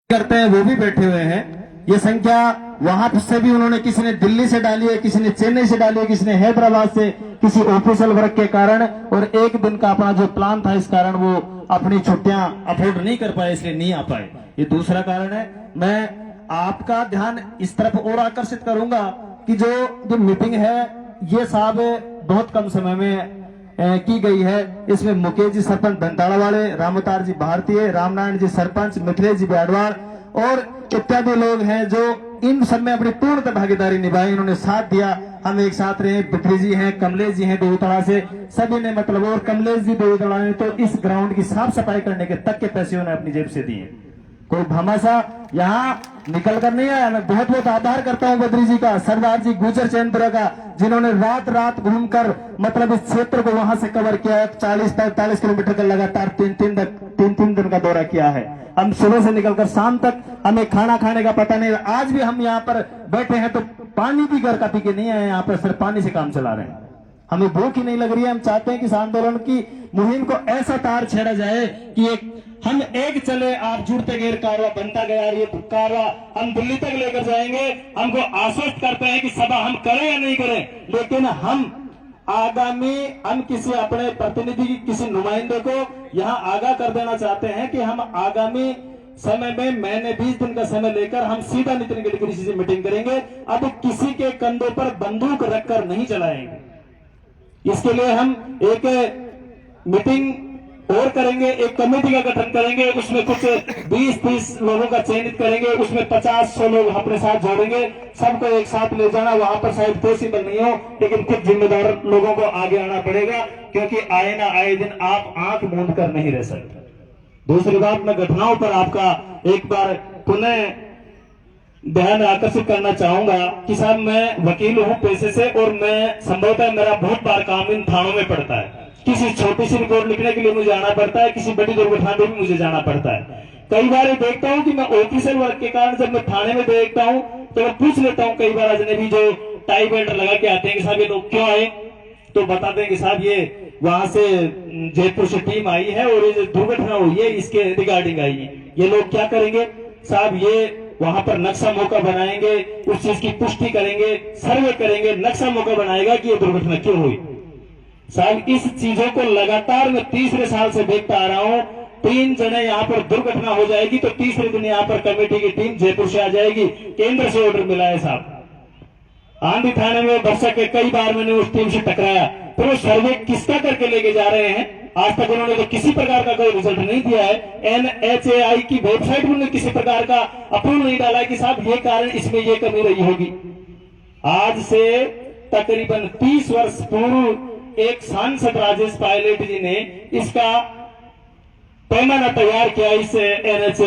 करते हैं वो भी बैठे हुए हैं। ये संख्या वहां से भी उन्होंने, किसी ने दिल्ली से डाली है, किसी ने चेन्नई से डाली है, किसी ने हैदराबाद से, किसी ऑफिशियल वर्क के कारण, और एक दिन का अपना जो प्लान था इस कारण वो अपनी छुट्टियां अफोर्ड नहीं कर पाए, इसलिए नहीं आ पाए। ये दूसरा कारण है। मैं आपका ध्यान इस तरफ और आकर्षित करूंगा कि जो मीटिंग है ये साहब बहुत कम समय में की गई है। इसमें मुकेश जी सरपंच दंताड़ा वाले, रामतार जी भारतीय, रामनारायण जी सरपंच, मिथिलेश जी ब्याडवाड़ और इत्यादि लोग हैं जो इन सब में अपनी पूर्ण भागीदारी निभाई, इन्होंने साथ दिया। हम एक साथ रहे। बिथरी जी हैं, कमलेश जी हैं देवतड़ा से, सभी ने मतलब, और कमलेश जी देवतड़ा ने तो इस ग्राउंड की साफ सफाई करने के तक के पैसे उन्होंने अपनी जेब से दिए। कोई भमासा यहाँ निकल कर नहीं आया। मैं बहुत बहुत आभार करता हूँ बद्री जी का, सरदार जी गुजर चंद्र का, जिन्होंने रात रात घूमकर मतलब इस क्षेत्र को वहां से कवर किया है। 40-45 किलोमीटर का लगातार तीन दिन का दौरा किया है। हम सुबह से निकलकर शाम तक, हमें खाना खाने का पता नहीं। आज भी हम यहाँ पर बैठे हैं तो पानी भी घर का पी के नहीं आए, यहाँ पर सिर्फ पानी से काम चला रहे हैं। हमें भूख ही नहीं लग रही है। हम चाहते हैं कि इस आंदोलन की मुहिम को ऐसा तार छेड़ा जाए कि हम एक चले, आप जुड़ते गैर कारवा बनता गया, ये कारवा हम दिल्ली तक लेकर जाएंगे। हमको आश्वस्त करते हैं कि सभा हम करें या नहीं करें, लेकिन हम आगामी, हम किसी अपने प्रतिनिधि की, किसी नुमाइंदे को यहाँ आगाह कर देना चाहते हैं कि हम आगामी समय में महीने 20 दिन का समय लेकर हम सीधा नितिन गडकरी जी से मीटिंग करेंगे। अब किसी के कंधों पर बंदूक रखकर नहीं चलाएंगे। इसके लिए हम एक मीटिंग और करेंगे, एक कमेटी का गठन करेंगे, उसमें कुछ 20-30 लोगों का चयनित करेंगे, उसमें 50-100 लोग अपने साथ जोड़ेंगे। सबको एक साथ ले जाना वहां पर शायद पॉसिबल नहीं हो, लेकिन कुछ जिम्मेदार लोगों को आगे आना पड़ेगा, क्योंकि आए ना आए दिन आप आंख मूंद कर नहीं रह सकते। दूसरी बात, मैं घटनाओं पर आपका एक बार पुनः ध्यान आकर्षित करना चाहूंगा कि साहब मैं वकील हूं पेशे से, और मैं संभवतः मेरा बहुत बार काम इन थानों में पड़ता है। किसी छोटी सी रिपोर्ट लिखने के लिए मुझे आना पड़ता है, किसी बड़ी दुर्घटना में भी मुझे जाना पड़ता है। कई बार देखता हूं कि मैं ऑफिशियल वर्क के कारण जब मैं थाने में देखता हूं तो मैं पूछ लेता हूं कई बार अजनबी जो टाई बेल्ट लगा के आते हैं कि साहब ये लोग क्यों आए, तो बताते हैं कि साहब ये वहां से जयपुर से टीम आई है और ये जो दुर्घटना हुई है इसके रिगार्डिंग आई है। ये लोग क्या करेंगे साहब, ये वहां पर नक्शा मौका बनाएंगे, उस चीज की पुष्टि करेंगे, सर्वे करेंगे, नक्शा मौका बनाएगा कि ये दुर्घटना क्यों हुई। साहब इस चीजों को लगातार मैं तीसरे साल से देखता आ रहा हूं। 3 जने यहाँ पर दुर्घटना हो जाएगी तो तीसरे दिन यहाँ पर कमेटी की टीम जयपुर से आ जाएगी। केंद्र से ऑर्डर मिला है साहब। आंधी थाने में वर्षा के कई बार मैंने उस टीम से टकराया, तो वो सर्वे किसका करके लेके जा रहे हैं, आज तक उन्होंने तो किसी प्रकार का कोई रिजल्ट नहीं दिया है। NHAI की वेबसाइट में उन्होंने किसी प्रकार का अप्रूव नहीं डाला कि साहब ये कारण, इसमें ये कमी रही होगी। आज से तकरीबन 30 वर्ष पूर्व एक सांसद राजेश पायलट जी ने इसका पैमाना तैयार किया इस NH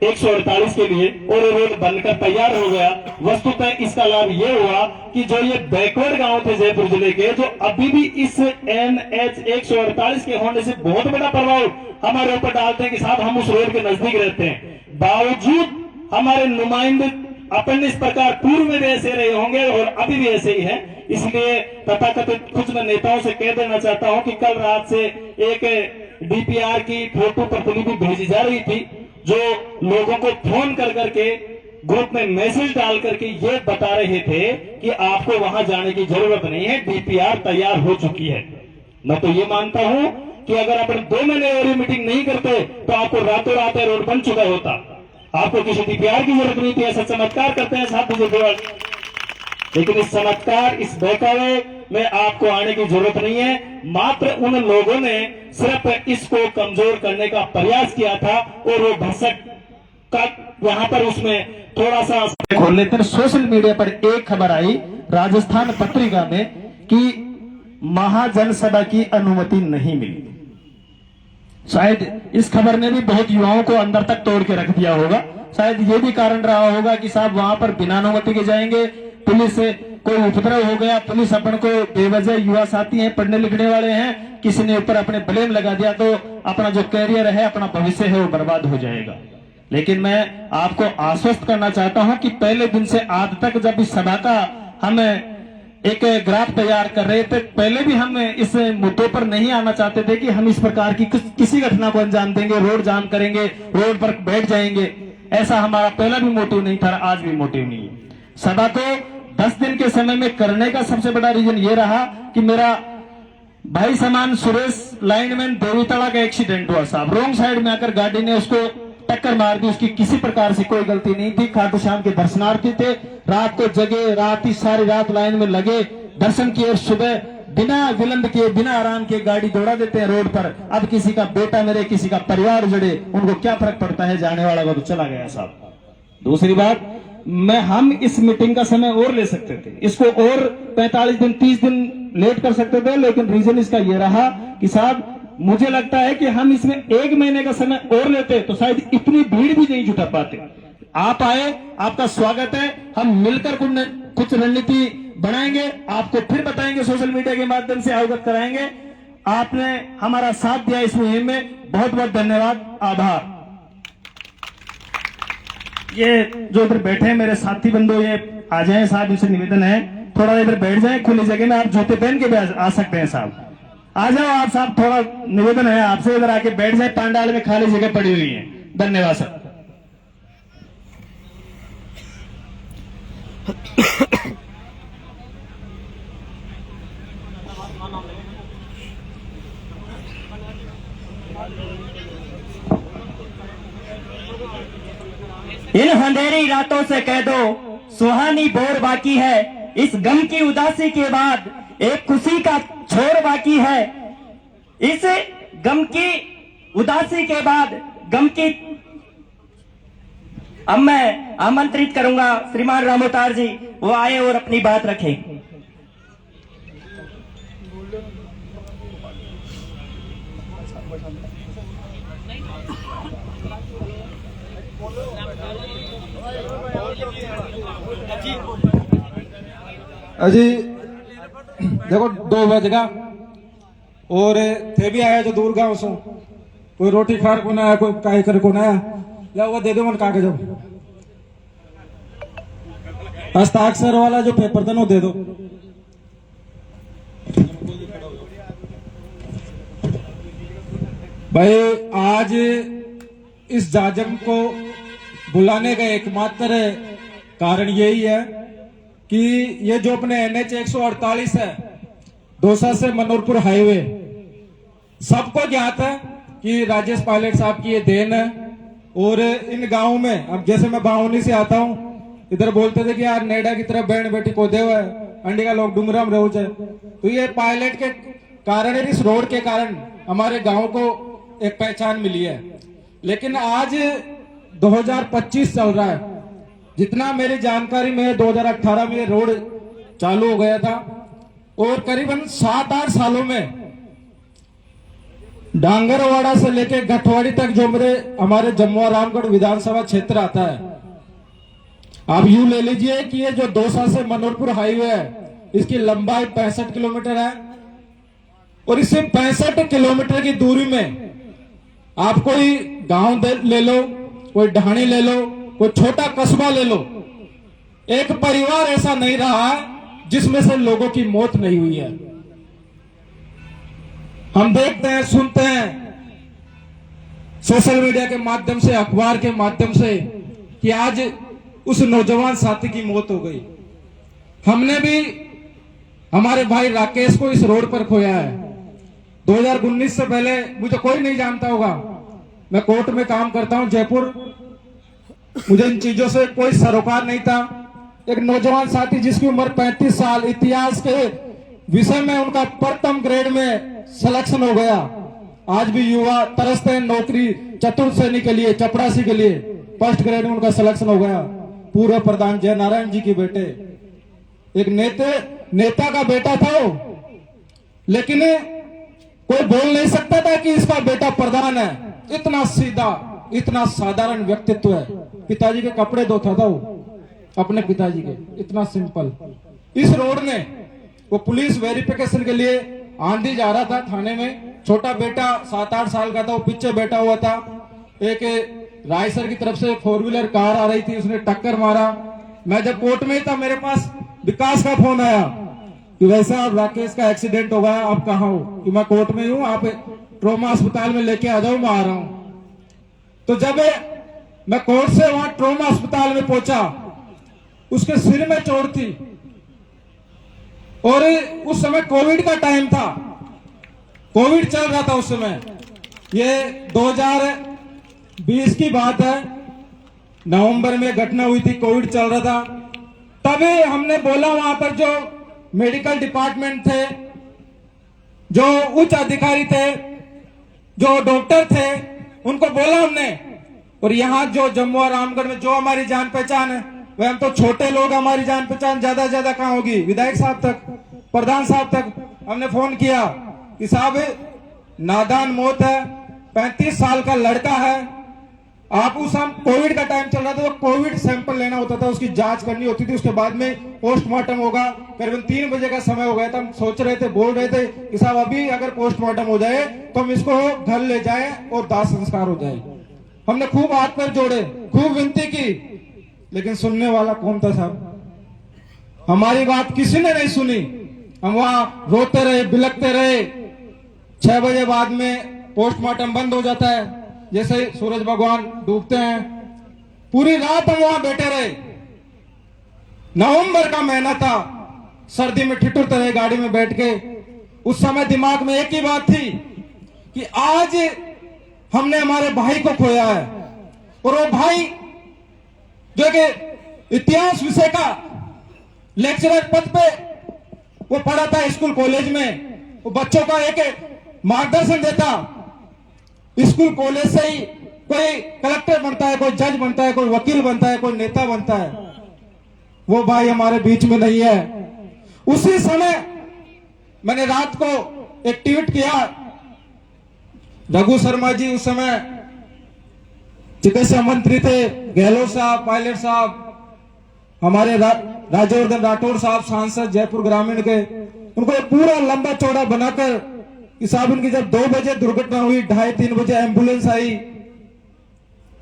148 के लिए, और रोड बनकर तैयार हो गया। वस्तुतः इसका लाभ ये हुआ कि जो ये बैकवर्ड गांव थे जयपुर जिले के, जो अभी भी इस NH 148 के होने से बहुत बड़ा प्रभाव हमारे ऊपर डालते हैं कि साहब हम उस रोड के नजदीक रहते हैं, बावजूद हमारे नुमाइंदे अपन इस प्रकार पूर्व में भी ऐसे रहे होंगे और अभी भी ऐसे ही है। इसलिए तथाकथित कुछ मैं नेताओं से कह देना चाहता हूं कि कल रात से एक DPR की फोटो प्रतिलिपि भेजी जा रही थी, जो लोगों को फोन कर करके ग्रुप में मैसेज डाल करके ये बता रहे थे कि आपको वहां जाने की जरूरत नहीं है, DPR तैयार हो चुकी है। मैं तो ये मानता हूं कि अगर अपन 2 महीने और मीटिंग नहीं करते तो आपको रातों रात रोड बन चुका होता, आपको किसी DPR की जरूरत नहीं थी। ऐसा चमत्कार करते हैं साहब बीजेपी, लेकिन इस चमत्कार, इस बहकावे में आपको आने की जरूरत नहीं है। मात्र उन लोगों ने सिर्फ इसको कमजोर करने का प्रयास किया था, और वो भसक का यहाँ पर उसमें थोड़ा सा खोल लेते हैं। सोशल मीडिया पर एक खबर आई राजस्थान पत्रिका में कि महाजनसभा की अनुमति नहीं मिली। शायद इस खबर ने भी बहुत युवाओं को अंदर तक तोड़ के रख दिया होगा। शायद ये भी कारण रहा होगा कि साहब वहां पर बिना अनुमति के जाएंगे, पुलिस से कोई उपद्रव हो गया, पुलिस अपन को बेवजह, युवा साथी हैं, पढ़ने लिखने वाले हैं, किसी ने ऊपर अपने ब्लेम लगा दिया तो अपना जो कैरियर है, अपना भविष्य है वो बर्बाद हो जाएगा। लेकिन मैं आपको आश्वस्त करना चाहता हूं कि पहले दिन से आज तक जब इस सभा का हम एक ग्राफ तैयार कर रहे थे, पहले भी हम इस मुद्दों पर नहीं आना चाहते थे कि हम इस प्रकार की किसी घटना को अंजाम देंगे, रोड जाम करेंगे, रोड पर बैठ जाएंगे। ऐसा हमारा पहला भी मोटिव नहीं था, आज भी मोटिव नहीं है। सभा को 10 दिन के समय में करने का सबसे बड़ा रीजन ये रहा कि मेरा भाई समान सुरेश लाइनमैन देवीतला का एक्सीडेंट हुआ साहब, रोंग साइड में आकर गाड़ी ने उसको टक्कर मार दी। उसकी किसी प्रकार से कोई गलती नहीं थी। खाटू श्याम के दर्शनार्थी थे, रात को जगे, रात ही सारी रात लाइन में लगे, दर्शन किए, सुबह बिना विलंब किए, बिना आराम किए गाड़ी दौड़ा देते हैं रोड पर। अब किसी का बेटा मरे, किसी का परिवार उजड़े, उनको क्या फर्क पड़ता है, जाने वाला वो तो चला गया साहब। दूसरी बात, हम इस मीटिंग का समय और ले सकते थे, इसको और 45 दिन 30 दिन लेट कर सकते थे, लेकिन रीजन इसका यह रहा कि साहब मुझे लगता है कि हम इसमें 1 महीने का समय और लेते तो शायद इतनी भीड़ भी नहीं जुटा पाते। आप आए, आपका स्वागत है, हम मिलकर कुछ रणनीति बनाएंगे, आपको फिर बताएंगे, सोशल मीडिया के माध्यम से अवगत कराएंगे। आपने हमारा साथ दिया इस मुहिम में, बहुत बहुत धन्यवाद, आभार। ये जो इधर बैठे हैं मेरे साथी बंधु, ये आ जाएं साहब, इनसे निवेदन है थोड़ा इधर बैठ जाएं खुली जगह में, आप जूते पहन के भी आ सकते हैं साहब, आ जाओ आप साहब, थोड़ा निवेदन है आपसे, इधर आके बैठ जाए, पांडाल में खाली जगह पड़ी हुई है। धन्यवाद सर। इन अंधेरी रातों से कह दो सुहानी बोर बाकी है, इस गम की उदासी के बाद एक खुशी का छोर बाकी है। इस गम की उदासी के बाद गम की अब मैं आमंत्रित करूंगा श्रीमान रामोतार जी, वो आए और अपनी बात रखें। अजी देखो 2 बजेगा और थे भी आया जो दूर गांव से, कोई रोटी खार को ना आया, कोई काय कर को ना आया, या वो दे दो मन कागज, हस्ताक्षर वाला जो पेपर था वो दे दो। भाई आज इस जाजम को बुलाने का एकमात्र कारण यही है कि ये जो अपने NH 148 है, दौसा से मनोरपुर हाईवे, सबको ज्ञात है कि राजेश पायलट साहब की ये देन है। और इन गांव में, अब जैसे मैं बाहुनी से आता हूं, इधर बोलते थे कि यार नेडा की तरफ बहन बेटी को दे हुआ है, अंडी का लोग डुमराम रहो जाए, तो ये पायलट के कारण, इस रोड के कारण हमारे गांव को एक पहचान मिली है। लेकिन आज 2025 चल रहा है, जितना मेरी जानकारी में 2018 में रोड चालू हो गया था, और करीबन 7-8 सालों में डांगरवाड़ा से लेकर गठवाड़ी तक जो हमारे जमुआ रामगढ़ विधानसभा क्षेत्र आता है, आप यूं ले लीजिए कि ये जो दौसा से मनोरपुर हाईवे है, इसकी लंबाई 65 किलोमीटर है, और इससे 65 किलोमीटर की दूरी में आप कोई गांव ले लो, कोई ढाणी ले लो, कोई छोटा कस्बा ले लो, एक परिवार ऐसा नहीं रहा जिसमें से लोगों की मौत नहीं हुई है। हम देखते हैं, सुनते हैं सोशल मीडिया के माध्यम से, अखबार के माध्यम से कि आज उस नौजवान साथी की मौत हो गई। हमने भी हमारे भाई राकेश को इस रोड पर खोया है। 2019 से पहले मुझे कोई नहीं जानता होगा, मैं कोर्ट में काम करता हूं जयपुर, मुझे इन चीजों से कोई सरोकार नहीं था। एक नौजवान साथी जिसकी उम्र 35 साल, इतिहास के विषय में उनका प्रथम ग्रेड में सिलेक्शन हो गया। आज भी युवा तरसते हैं नौकरी, चतुर्थ श्रेणी के लिए, चपरासी के लिए, फर्स्ट ग्रेड में उनका सिलेक्शन हो गया। पूर्व प्रधान जय नारायण जी के बेटे, एक नेता का बेटा था वो, लेकिन कोई बोल नहीं सकता था कि इसका बेटा प्रधान है। इतना सीधा, इतना साधारण व्यक्तित्व है। पिताजी के कपड़े धोता था वो, अपने पिताजी के, इतना सिंपल। इस रोड ने वो पुलिस वेरिफिकेशन के लिए आंधी जा रहा था थाने में, छोटा बेटा 7-8 साल का था, वो पीछे बैठा हुआ था। एक रायसर की तरफ से 4 व्हीलर कार आ रही थी, उसने टक्कर मारा। मैं जब कोर्ट में था, मेरे पास विकास का फोन आया कि वैसा राकेश का एक्सीडेंट हो गया, आप कहाँ हो? कि मैं कोर्ट में हूँ, आप ट्रोमा अस्पताल में लेके आ जाओ, मैं आ रहा हूं। तो जब मैं कोर्ट से वहां ट्रॉमा अस्पताल में पहुंचा, उसके सिर में चोट थी और उस समय कोविड का टाइम था, कोविड चल रहा था उस समय। ये 2020 की बात है, नवंबर में घटना हुई थी, कोविड चल रहा था। तभी हमने बोला, वहां पर जो मेडिकल डिपार्टमेंट थे, जो उच्च अधिकारी थे, जो डॉक्टर थे, उनको बोला हमने। और यहाँ जो जम्मू और रामगढ़ में जो हमारी जान पहचान है, वह हम तो छोटे लोग, हमारी जान पहचान ज्यादा से ज्यादा कहाँ होगी, विधायक साहब तक, प्रधान साहब तक हमने फोन किया कि साहब नादान मौत है, 35 साल का लड़का है, आप उस हम कोविड का टाइम चल रहा था, तो कोविड सैंपल लेना होता था, उसकी जांच करनी होती थी, उसके बाद में पोस्टमार्टम होगा। करीबन 3 बजे का समय हो गया था, हम सोच रहे थे, बोल रहे थे कि साहब अभी अगर पोस्टमार्टम हो जाए तो हम इसको घर ले जाए और दाह संस्कार हो जाए। हमने खूब हाथ पैर जोड़े, खूब विनती की, लेकिन सुनने वाला कौन था साहब? हमारी बात किसी ने नहीं सुनी। हम वहां रोते रहे, बिलखते रहे। 6 बजे बाद में पोस्टमार्टम बंद हो जाता है, जैसे ही सूरज भगवान डूबते हैं। पूरी रात हम वहां बैठे रहे। नवंबर का महीना था, सर्दी में ठिठुरते रहे गाड़ी में बैठ के। उस समय दिमाग में एक ही बात थी कि आज हमने हमारे भाई को खोया है, और वो भाई जो कि इतिहास विषय का लेक्चरर पद पे वो पढ़ा था स्कूल कॉलेज में, वो बच्चों का एक मार्गदर्शन देता। स्कूल कॉलेज से ही कोई कलेक्टर बनता है, कोई जज बनता है, कोई वकील बनता है, कोई नेता बनता है। वो भाई हमारे बीच में नहीं है। उसी समय मैंने रात को एक ट्वीट किया। रघु शर्मा जी उस समय चिकित्सा मंत्री थे, गहलोत साहब, पायलट साहब, हमारे राज्यवर्धन राठौर साहब सांसद जयपुर ग्रामीण के, उनको पूरा लंबा चौड़ा बनाकर कि साहब उनकी जब 2 बजे दुर्घटना हुई, 2:30-3 बजे एम्बुलेंस आई।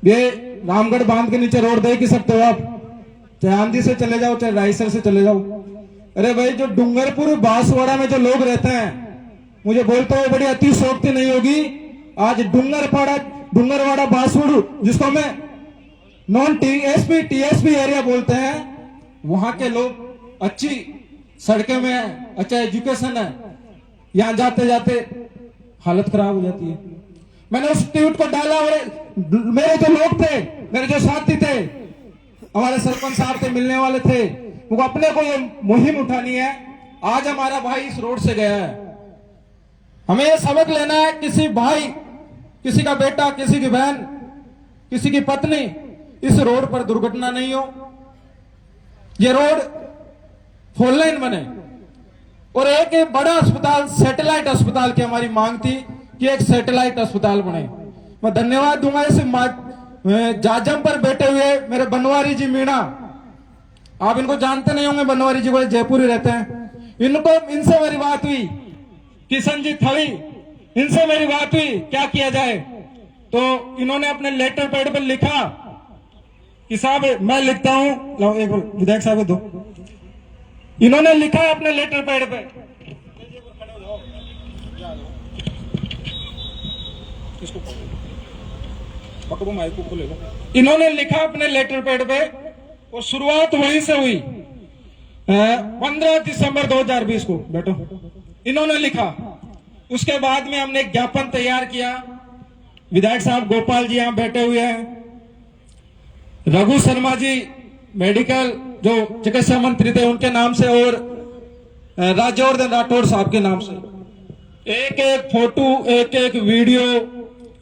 ये रामगढ़ बांध के नीचे रोड देख ही सकते हो आप, चाहे आंधी से चले जाओ, चाहे रायसर से चले जाओ। अरे भाई, जो डूंगरपुर बांसवाड़ा में जो लोग रहते हैं, मुझे बोलते हुए बड़ी अतिशयोक्ति नहीं होगी, आज डूंगरवाड़ा बांसवाड़ा, जिसको हमें नॉन टीएसपी टीएसपी एरिया बोलते हैं, वहां के लोग अच्छी सड़कें में है, अच्छा एजुकेशन है, यहां जाते जाते हालत खराब हो जाती है। मैंने उस ट्वीट को डाला और मेरे जो लोग थे, मेरे जो साथी थे, हमारे सरपंच साहब थे, मिलने वाले थे, वो अपने को ये मुहिम उठानी है। आज हमारा भाई इस रोड से गया है, हमें ये सबक लेना है, किसी भाई, किसी का बेटा, किसी की बहन, किसी की पत्नी इस रोड पर दुर्घटना नहीं हो। ये रोड 4 लाइन बने और एक बड़ा अस्पताल, सैटेलाइट अस्पताल की हमारी मांग थी कि एक सैटेलाइट अस्पताल बने। मैं धन्यवाद दूंगा इस जाजम पर बैठे हुए मेरे बनवारी जी मीणा, आप इनको जानते नहीं होंगे, बनवारी जी को जयपुर ही रहते हैं। इनसे मेरी बात हुई, किशन जी थड़ी, इनसे मेरी बात हुई क्या किया जाए, तो इन्होंने अपने लेटर पैड पर लिखा कि साहब मैं लिखता हूं, लो एक विधायक साहब को दो। इन्होंने लिखा अपने लेटर पैड पे, पकड़ो माइक को ले लो। इन्होंने लिखा अपने लेटर पैड पे और शुरुआत वहीं से हुई 15 दिसंबर 2020 को बैठो इन्होंने लिखा। उसके बाद में हमने एक ज्ञापन तैयार किया। विधायक साहब गोपाल जी यहां बैठे हुए हैं, रघु शर्मा जी मेडिकल जो चिकित्सा मंत्री थे उनके नाम से और राज्यवर्धन राठौर साहब के नाम से एक एक फोटो, एक एक वीडियो,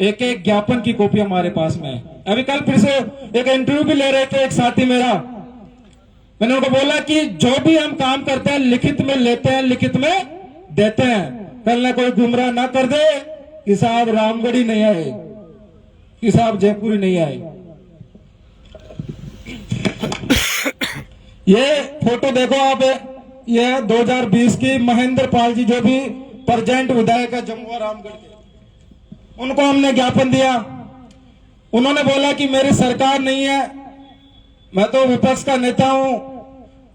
एक एक ज्ञापन की कॉपी हमारे पास में है। अभी कल फिर से एक इंटरव्यू भी ले रहे थे एक साथी मेरा, मैंने उनको बोला कि जो भी हम काम करते हैं लिखित में लेते हैं, लिखित में देते हैं। कल ना कोई गुमराह ना कर दे कि साहब रामगढ़ ही नहीं आए, कि साहब जयपुर ही नहीं आए। ये फोटो देखो आप, ये 2020 की महेंद्र पाल जी जो भी प्रेजेंट विधायक है जम्मू और रामगढ़ के, उनको हमने ज्ञापन दिया। उन्होंने बोला कि मेरी सरकार नहीं है, मैं तो विपक्ष का नेता हूं,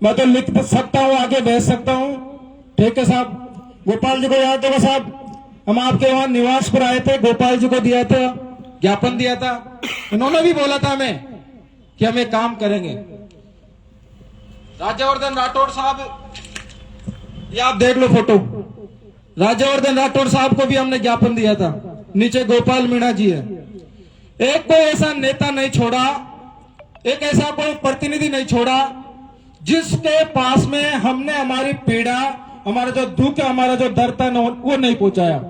मैं तो लिख सकता हूं, आगे भेज सकता हूं। ठीक है साहब, गोपाल जी को याद होगा साहब, हम आपके वहां निवास पर आए थे, गोपाल जी को दिया था ज्ञापन दिया था, उन्होंने भी बोला था हमें कि हम एक काम करेंगे। राज्यवर्धन राठौड़ साहब, ये आप देख लो फोटो, राज्यवर्धन राठौड़ साहब को भी हमने ज्ञापन दिया था। नीचे गोपाल मीणा जी है। एक कोई ऐसा नेता नहीं छोड़ा, एक ऐसा कोई प्रतिनिधि नहीं छोड़ा जिसके पास में हमने हमारी पीड़ा, हमारा जो दुख, हमारा जो दर्द है वो नहीं पहुंचाया।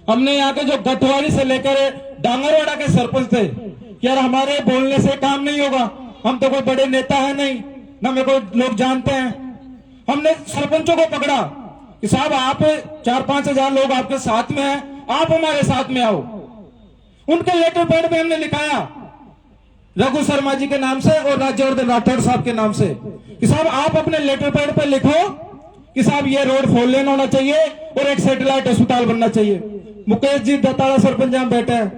हमने यहाँ के जो गठवाड़ी से लेकर डांगरवाड़ा के सरपंच थे, यार हमारे बोलने से काम नहीं होगा, हम तो कोई बड़े नेता है नहीं, ना मेरे को लोग जानते हैं। हमने सरपंचों को पकड़ा कि साहब आप 4-5 हजार लोग आपके साथ में हैं, आप हमारे साथ में आओ। उनके लेटर पैड पे हमने लिखाया रघु शर्मा जी के नाम से और राज्यवर्धन राठौड़ साहब के नाम से कि साहब आप अपने लेटर पैड पे लिखो कि साहब ये रोड 4 लेन होना चाहिए और एक सैटेलाइट अस्पताल बनना चाहिए। मुकेश जी दताड़ा सरपंच यहाँ बैठे हैं,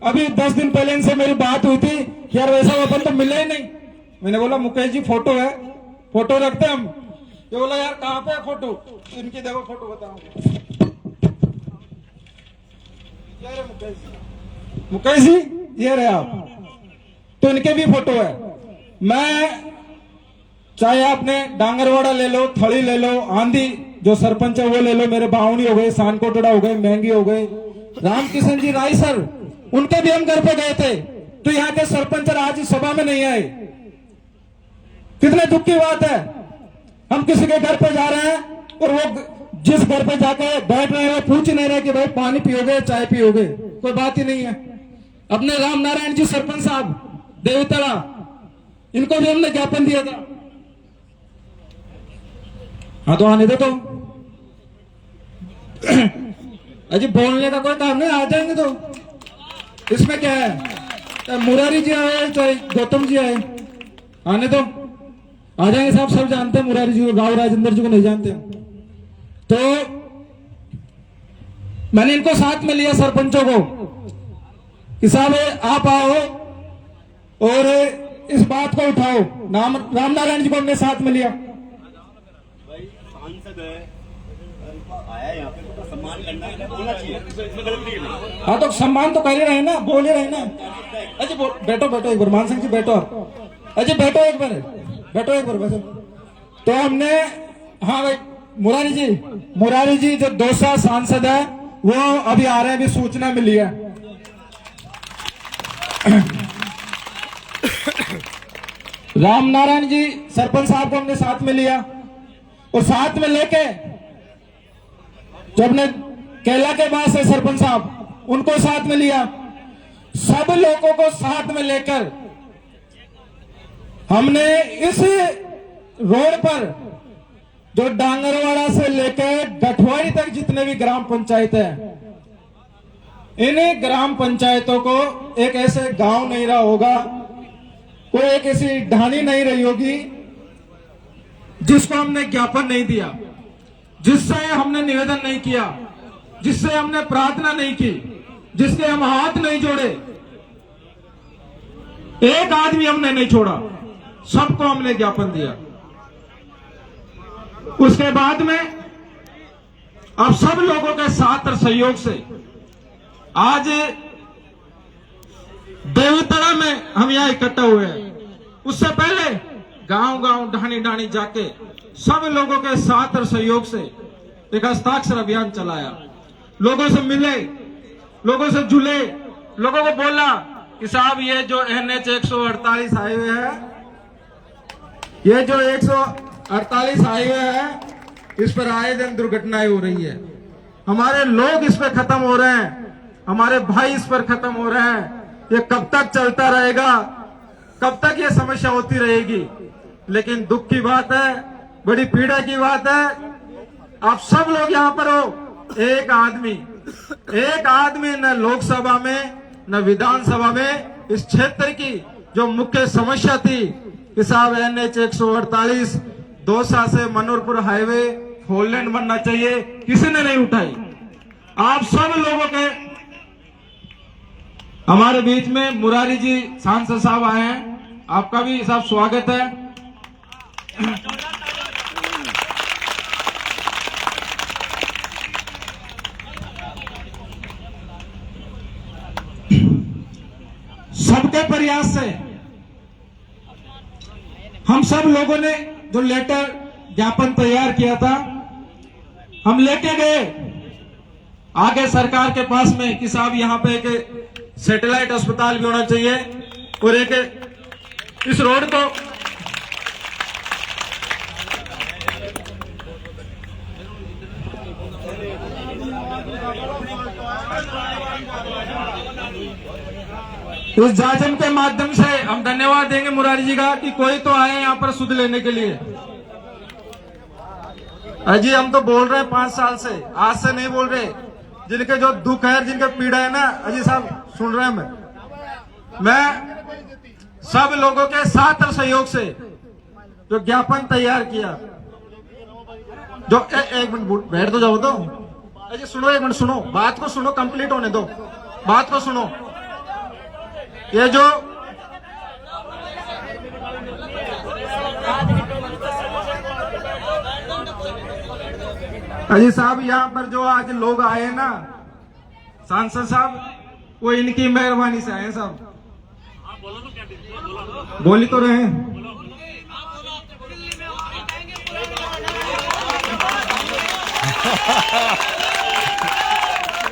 अभी 10 दिन पहले इनसे मेरी बात हुई थी, यार वैसा अपन तो मिले ही नहीं। मैंने बोला मुकेश जी फोटो है, फोटो रखते हम। ये बोला यार कहाँ पे है फोटो, इनकी देखो फोटो बताओ। मुकेश जी ये रहे आप, तो इनके भी फोटो है। मैं चाहे आपने डांगरवाड़ा ले लो, थड़ी ले लो, आंधी जो सरपंच है वो ले लो, मेरे बावनी हो गए, सानकोटड़ा हो गए, महंगी हो गए, रामकिशन जी राय सर, उनके भी हम घर पे गए थे। तो यहाँ के सरपंच आज इस सभा में नहीं आए, कितने दुख की बात है। हम किसी के घर पे जा रहे हैं और वो जिस घर पे जाके बैठ रहे हैं पूछ नहीं रहे कि भाई पानी पियोगे, चाय पियोगे, कोई बात ही नहीं है। अपने राम नारायण जी सरपंच साहब देवतड़ा, इनको भी हमने ज्ञापन दिया था। हाँ तो आने दो तो अजी बोलने का कोई काम नहीं, आ जाएंगे तो इसमें क्या है। चाहे मुरारी जी आए चाहे गौतम जी आए, आने दो, आ जाएंगे साहब। सब जानते हैं मुरारी जी को, गांव राजेंद्र जी को नहीं जानते। तो मैंने इनको साथ में लिया सरपंचों को कि साहब आप आओ और इस बात को उठाओ। राम नारायण जी को हमने साथ में लिया। आया यहाँ पे तो सम्मान करना है, बोलना चाहिए, इसमें गलती नहीं। हाँ तो सम्मान तो कर ही रहे ना, बोल ही रहे ना। अजय बैठो बैठो एक बार, मान सिंह जी बैठो, अजय बैठो एक बार, बैठो एक बार बैठो। तो हमने, हाँ भाई मुरारी जी जो दौसा सांसद है वो अभी आ रहे हैं, अभी सूचना मिली है। राम नारायण जी सरपंच साहब को हमने साथ में लिया और साथ में लेके जो अपने केला के बाद से सरपंच साहब, उनको साथ में लिया। सब लोगों को साथ में लेकर हमने इस रोड पर जो डांगरवाड़ा से लेकर गठवाड़ी तक जितने भी ग्राम पंचायत है, इन ग्राम पंचायतों को एक ऐसे गांव नहीं रहा होगा, कोई एक ऐसी ढाणी नहीं रही होगी जिसको हमने ज्ञापन नहीं दिया, जिससे हमने निवेदन नहीं किया, जिससे हमने प्रार्थना नहीं की, जिसके हम हाथ नहीं जोड़े। एक आदमी हमने नहीं छोड़ा, सबको हमने ज्ञापन दिया। उसके बाद में अब सब लोगों के साथ और सहयोग से आज देवतड़ा में हम यहाँ इकट्ठा हुए हैं। उससे पहले गांव गांव ढाणी ढाणी जाके सब लोगों के साथ और सहयोग से एक हस्ताक्षर अभियान चलाया। लोगों से मिले, लोगों से जुले, लोगों को बोला कि साहब ये जो NH 148 हाईवे है, ये जो 148 हाईवे है, इस पर आए दिन दुर्घटनाएं हो रही है, हमारे लोग इस पर खत्म हो रहे हैं, हमारे भाई इस पर खत्म हो रहे हैं। ये कब तक चलता रहेगा, कब तक ये समस्या होती रहेगी। लेकिन दुख की बात है, बड़ी पीड़ा की बात है, आप सब लोग यहाँ पर हो। एक आदमी न लोकसभा में न विधानसभा में इस क्षेत्र की जो मुख्य समस्या थी कि साहब NH 148 दौसा से मनोरपुर हाईवे 4 लेन बनना चाहिए, किसी ने नहीं उठाई। आप सब लोगों के, हमारे बीच में मुरारी जी सांसद साहब आए हैं, आपका भी साहब स्वागत है। प्रयास से हम सब लोगों ने जो लेटर ज्ञापन तैयार किया था, हम लेके गए आगे सरकार के पास में कि साहब यहाँ पे एक सैटेलाइट अस्पताल भी होना चाहिए और एक इस रोड को इस जाजम के माध्यम से हम धन्यवाद देंगे मुरारी जी का कि कोई तो आए यहाँ पर सुध लेने के लिए। अजी हम तो बोल रहे हैं 5 साल से, आज से नहीं बोल रहे। जिनके जो दुख है, जिनके पीड़ा है ना, अजी साहब सुन रहे हैं। मैं सब लोगों के साथ और सहयोग से जो ज्ञापन तैयार किया, जो एक मिनट बैठ तो जाओ तो अजी सुनो, 1 मिनट सुनो, बात को सुनो, कंप्लीट होने दो, बात को सुनो। ये जो अजी साहब यहाँ पर जो आज लोग आए हैं ना, सांसद साहब, वो इनकी मेहरबानी से आए हैं साहब। बोली तो रहे हैं।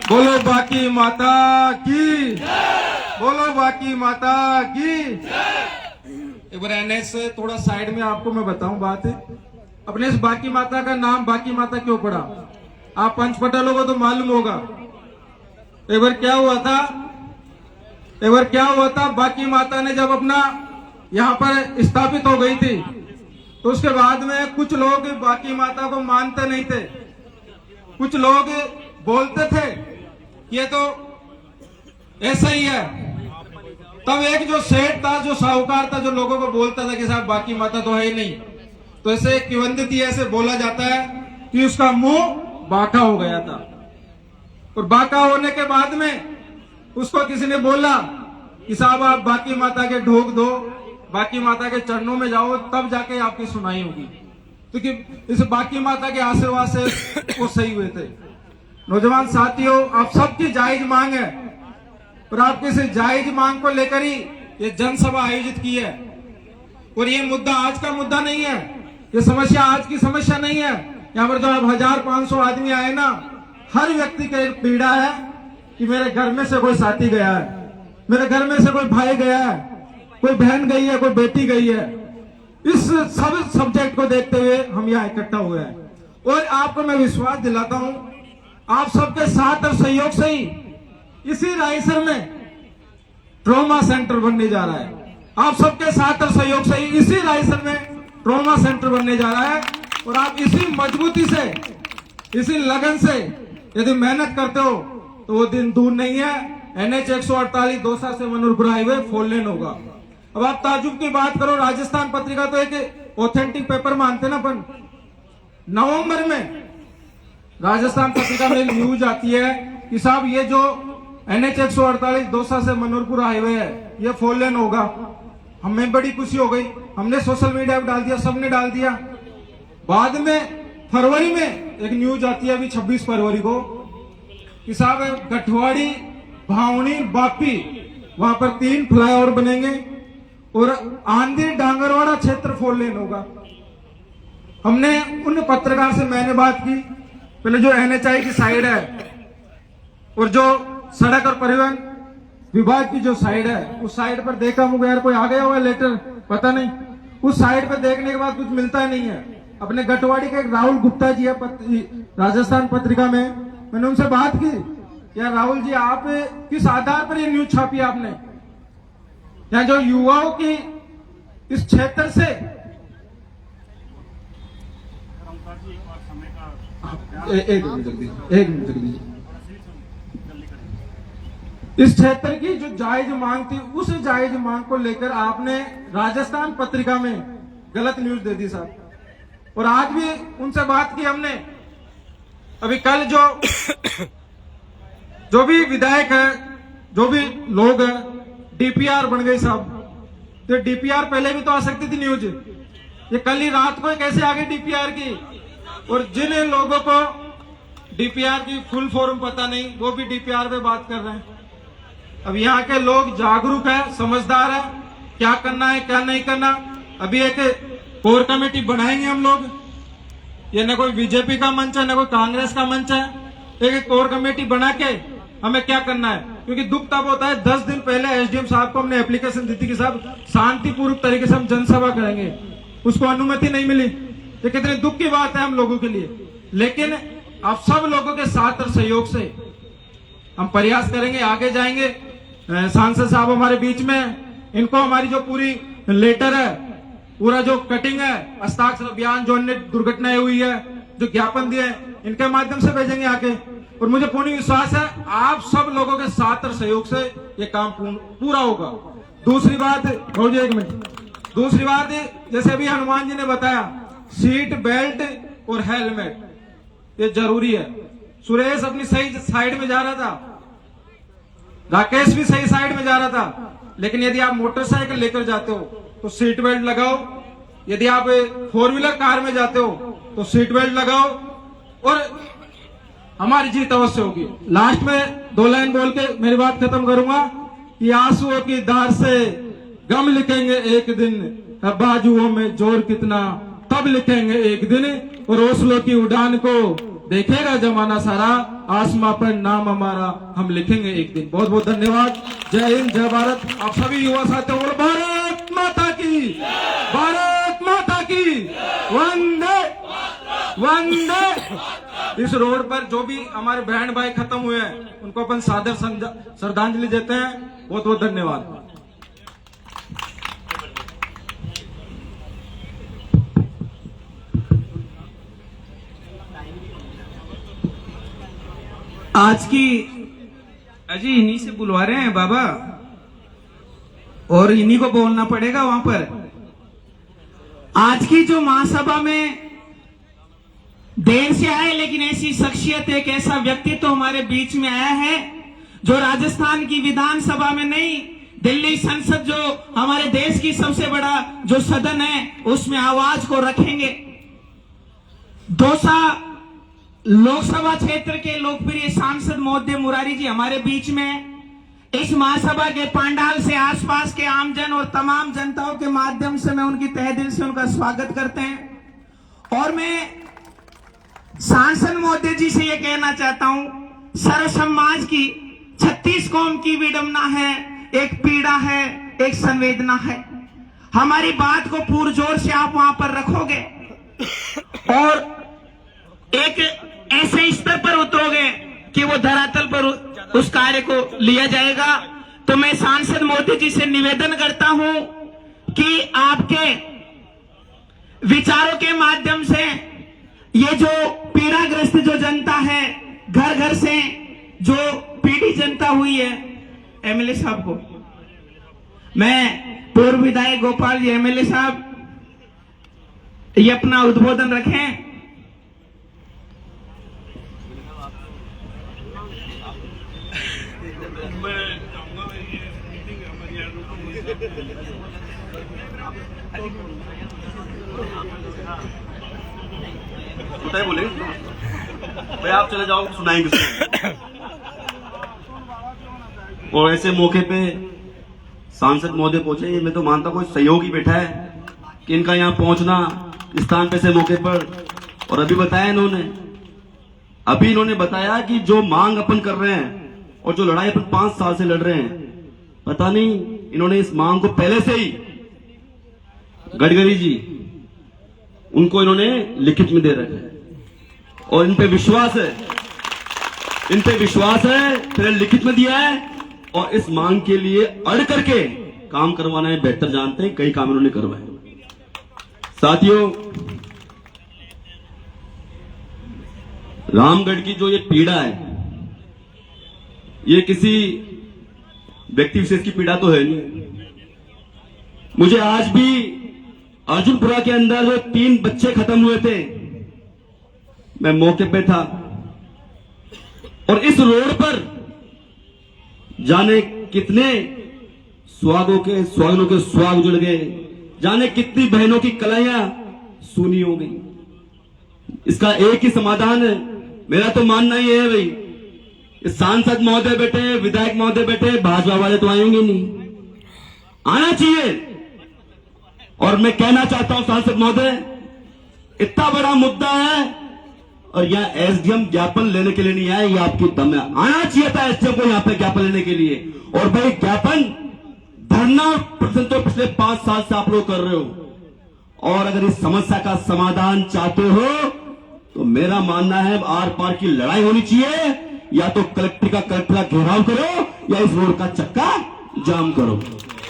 बोलो बाकी माता की, बोलो बाकी माता की। एक बार एनएस से थोड़ा साइड में आपको मैं बताऊं बात है। अपने इस बाकी माता का नाम बाकी माता क्यों पड़ा, आप पंचपटलों को तो मालूम होगा। एक बार क्या हुआ था, बाकी माता ने जब अपना यहाँ पर स्थापित हो गई थी, तो उसके बाद में कुछ लोग बाकी माता को मानते नहीं थे। कुछ लोग बोलते थे ये तो ऐसा ही है। तब एक जो सेठ था, जो साहूकार था, जो लोगों को बोलता था कि साहब बाकी माता तो है ही नहीं, तो ऐसे किवंदती ऐसे बोला जाता है कि उसका मुंह बाका हो गया था। और बाका होने के बाद में उसको किसी ने बोला कि साहब आप बाकी माता के ढोक दो, बाकी माता के चरणों में जाओ, तब जाके आपकी सुनाई होगी। क्योंकि इस बाकी माता के आशीर्वाद से वो सही हुए थे। नौजवान साथियों, आप सबकी जायज मांग है और आपकी इस जायज मांग को लेकर ही ये जनसभा आयोजित की है। और ये मुद्दा आज का मुद्दा नहीं है, ये समस्या आज की समस्या नहीं है। यहाँ पर जो आप 1500 आदमी आए ना, हर व्यक्ति का एक पीड़ा है कि मेरे घर में से कोई साथी गया है, मेरे घर में से कोई भाई गया है, कोई बहन गई है, कोई बेटी गई है। इस सब सब्जेक्ट को देखते हुए हम यहाँ इकट्ठा हुए हैं। और आपको मैं विश्वास दिलाता हूं, आप सबके साथ और सहयोग से ही इसी रायसर में ट्रॉमा सेंटर बनने जा रहा है। आप सबके साथ और सहयोग से ही इसी रायसर में ट्रॉमा सेंटर बनने जा रहा है। और आप इसी मजबूती से, इसी लगन से यदि मेहनत करते हो तो वो दिन दूर नहीं है। NH 148 दौसा से मनोरपुर हाईवे 4 लेन होगा। अब आप ताजुब की बात करो, राजस्थान पत्रिका तो एक ऑथेंटिक पेपर मानते ना अपन। नवंबर में राजस्थान पत्रिका में न्यूज आती है कि साहब ये जो NH 148 दौसा से मनोरपुर हाईवे है, ये 4 लेन होगा। हमें बड़ी खुशी हो गई, हमने सोशल मीडिया पे डाल दिया, सबने डाल दिया। बाद में फरवरी में एक न्यूज आती है, अभी 26 फरवरी को, कि साहब गठवाड़ी, भावनी, बापी, वहां पर 3 फ्लाईओवर बनेंगे और आंधी डांगरवाड़ा क्षेत्र 4 लेन होगा। हमने उन पत्रकार से मैंने बात की, पहले जो NHI की साइड है और जो सड़क और परिवहन विभाग की जो साइड है, उस साइड पर देखा मुझे यार कोई आ गया हुआ लेटर, पता नहीं। उस साइड पर देखने के बाद कुछ मिलता ही नहीं है। अपने गठवाड़ी के एक राहुल गुप्ता जी है राजस्थान पत्रिका में, मैंने उनसे बात की, यार राहुल जी आप किस आधार पर ये न्यूज छापी आपने, यहाँ जो युवाओं की इस क्षेत्र से एक मिनट जल्दी इस क्षेत्र की जो जायज मांग थी, उस जायज मांग को लेकर आपने राजस्थान पत्रिका में गलत न्यूज दे दी साहब। और आज भी उनसे बात की हमने। अभी कल जो भी विधायक है, जो भी लोग हैं, DPR बन गई साहब। तो DPR पहले भी तो आ सकती थी न्यूज, ये कल ही रात को कैसे आ गई DPR की। और जिन लोगों को DPR की फुल फॉर्म पता नहीं, वो भी DPR पे बात कर रहे हैं। अब यहाँ के लोग जागरूक है, समझदार है, क्या करना है क्या नहीं करना। अभी एक कोर कमेटी बनाएंगे हम लोग, ये न कोई बीजेपी का मंच है न कोई कांग्रेस का मंच है। एक कोर कमेटी बना के हमें क्या करना है, क्योंकि दुख तब होता है 10 दिन पहले एसडीएम साहब को हमने एप्लीकेशन दी थी कि साहब शांतिपूर्वक तरीके से हम जनसभा करेंगे, उसको अनुमति नहीं मिली। ये कितने दुख की बात है हम लोगों के लिए। लेकिन अब सब लोगों के साथ और सहयोग से हम प्रयास करेंगे, आगे जाएंगे। सांसद साहब हमारे बीच में, इनको हमारी जो पूरी लेटर है, पूरा जो कटिंग है, हस्ताक्षर अभियान जो अन्य दुर्घटनाएं हुई है, जो ज्ञापन दिए, इनके माध्यम से भेजेंगे आके। और मुझे पूर्ण विश्वास है आप सब लोगों के साथ और सहयोग से ये काम पूरा होगा। दूसरी बात, एक मिनट, दूसरी बात, जैसे अभी हनुमान जी ने बताया, सीट बेल्ट और हेलमेट ये जरूरी है। सुरेश अपनी सही साइड में जा रहा था, राकेश भी सही साइड में जा रहा था, लेकिन यदि आप मोटरसाइकिल लेकर जाते हो तो सीट बेल्ट लगाओ, यदि आप 4 व्हीलर कार में जाते हो तो सीट बेल्ट लगाओ, और हमारी जीत अवश्य होगी। लास्ट में 2 लाइन बोल के मेरी बात खत्म करूंगा कि आंसुओं की धार से गम लिखेंगे एक दिन, बाजुओं में जोर कितना तब लिखेंगे एक दिन, और ओस्लो की उड़ान को देखेगा जमाना सारा, आसमां पर नाम हमारा हम लिखेंगे एक दिन। बहुत बहुत धन्यवाद। जय हिंद, जय भारत। आप सभी युवा साथियों को भारत माता की, भारत माता की वंदे वंदे। इस रोड पर जो भी हमारे बहन भाई खत्म हुए हैं उनको अपन सादर श्रद्धांजलि देते हैं। बहुत बहुत धन्यवाद। आज की अजी इन्हीं से बुलवा रहे हैं बाबा, और इन्हीं को बोलना पड़ेगा वहां पर। आज की जो महासभा में देर से आए, लेकिन ऐसी शख्सियत, एक ऐसा व्यक्तित्व तो हमारे बीच में आया है जो राजस्थान की विधानसभा में नहीं, दिल्ली संसद जो हमारे देश की सबसे बड़ा जो सदन है उसमें आवाज को रखेंगे। दौसा लोकसभा क्षेत्र के लोकप्रिय सांसद महोदय मुरारी जी हमारे बीच में। इस महासभा के पंडाल से आसपास के आमजन और तमाम जनताओं के माध्यम से मैं उनकी तहे दिल से उनका स्वागत करते हैं। और मैं सांसद महोदय जी से यह कहना चाहता हूं, सर्व समाज की 36 कौम की विडंबना है, एक पीड़ा है, एक संवेदना है। हमारी बात को पुरजोर से आप वहां पर रखोगे और एक ऐसे स्तर पर उतरोगे कि वो धरातल पर उस कार्य को लिया जाएगा। तो मैं सांसद मोदी जी से निवेदन करता हूं कि आपके विचारों के माध्यम से ये जो पीड़ाग्रस्त जो जनता है, घर घर से जो पीड़ित जनता हुई है, एमएलए साहब को मैं, पूर्व विधायक गोपाल जी, एमएलए साहब ये अपना उद्बोधन रखें। बताइए, बोले भाई आप चले जाओ, सुनाएंगे उसको। और ऐसे मौके पे सांसद महोदय पहुंचे, ये मैं तो मानता कोई सहयोगी बैठा है कि इनका यहाँ पहुंचना स्थान पे से मौके पर। और अभी बताया इन्होंने बताया कि जो मांग अपन कर रहे हैं और जो लड़ाई अपन 5 साल से लड़ रहे हैं, पता नहीं इन्होंने इस मांग को पहले से ही गडकरी जी उनको इन्होंने लिखित में दे रखा है, और इन पे विश्वास है, फिर लिखित में दिया है, और इस मांग के लिए अड़ करके काम करवाना है बेहतर जानते हैं। कई काम इन्होंने करवाए। साथियों, रामगढ़ की जो ये पीड़ा है, ये किसी व्यक्ति विशेष की पीड़ा तो है नहीं। मुझे आज भी अर्जुनपुरा के अंदर जो 3 बच्चे खत्म हुए थे, मैं मौके पे था, और इस रोड पर जाने कितने सुहागों के सुहाग जुड़ गए, जाने कितनी बहनों की कलाइयां सूनी हो गई। इसका एक ही समाधान है, मेरा तो मानना ये है भाई ये सांसद महोदय बैठे, विधायक महोदय बैठे, भाजपा वाले तो आएंगे नहीं, आना चाहिए। और मैं कहना चाहता हूं सांसद महोदय, इतना बड़ा मुद्दा है और यहाँ एसडीएम ज्ञापन लेने के लिए नहीं आए, ये आपकी दम है। आना चाहिए था एसडीएम को यहाँ पे ज्ञापन लेने के लिए। और भाई ज्ञापन, धरना प्रदर्शन तो पिछले 5 साल से आप लोग कर रहे हो, और अगर इस समस्या का समाधान चाहते हो तो मेरा मानना है आर पार की लड़ाई होनी चाहिए, या तो कलेक्टर का घेराव करो या इस रोड का चक्का जाम करो।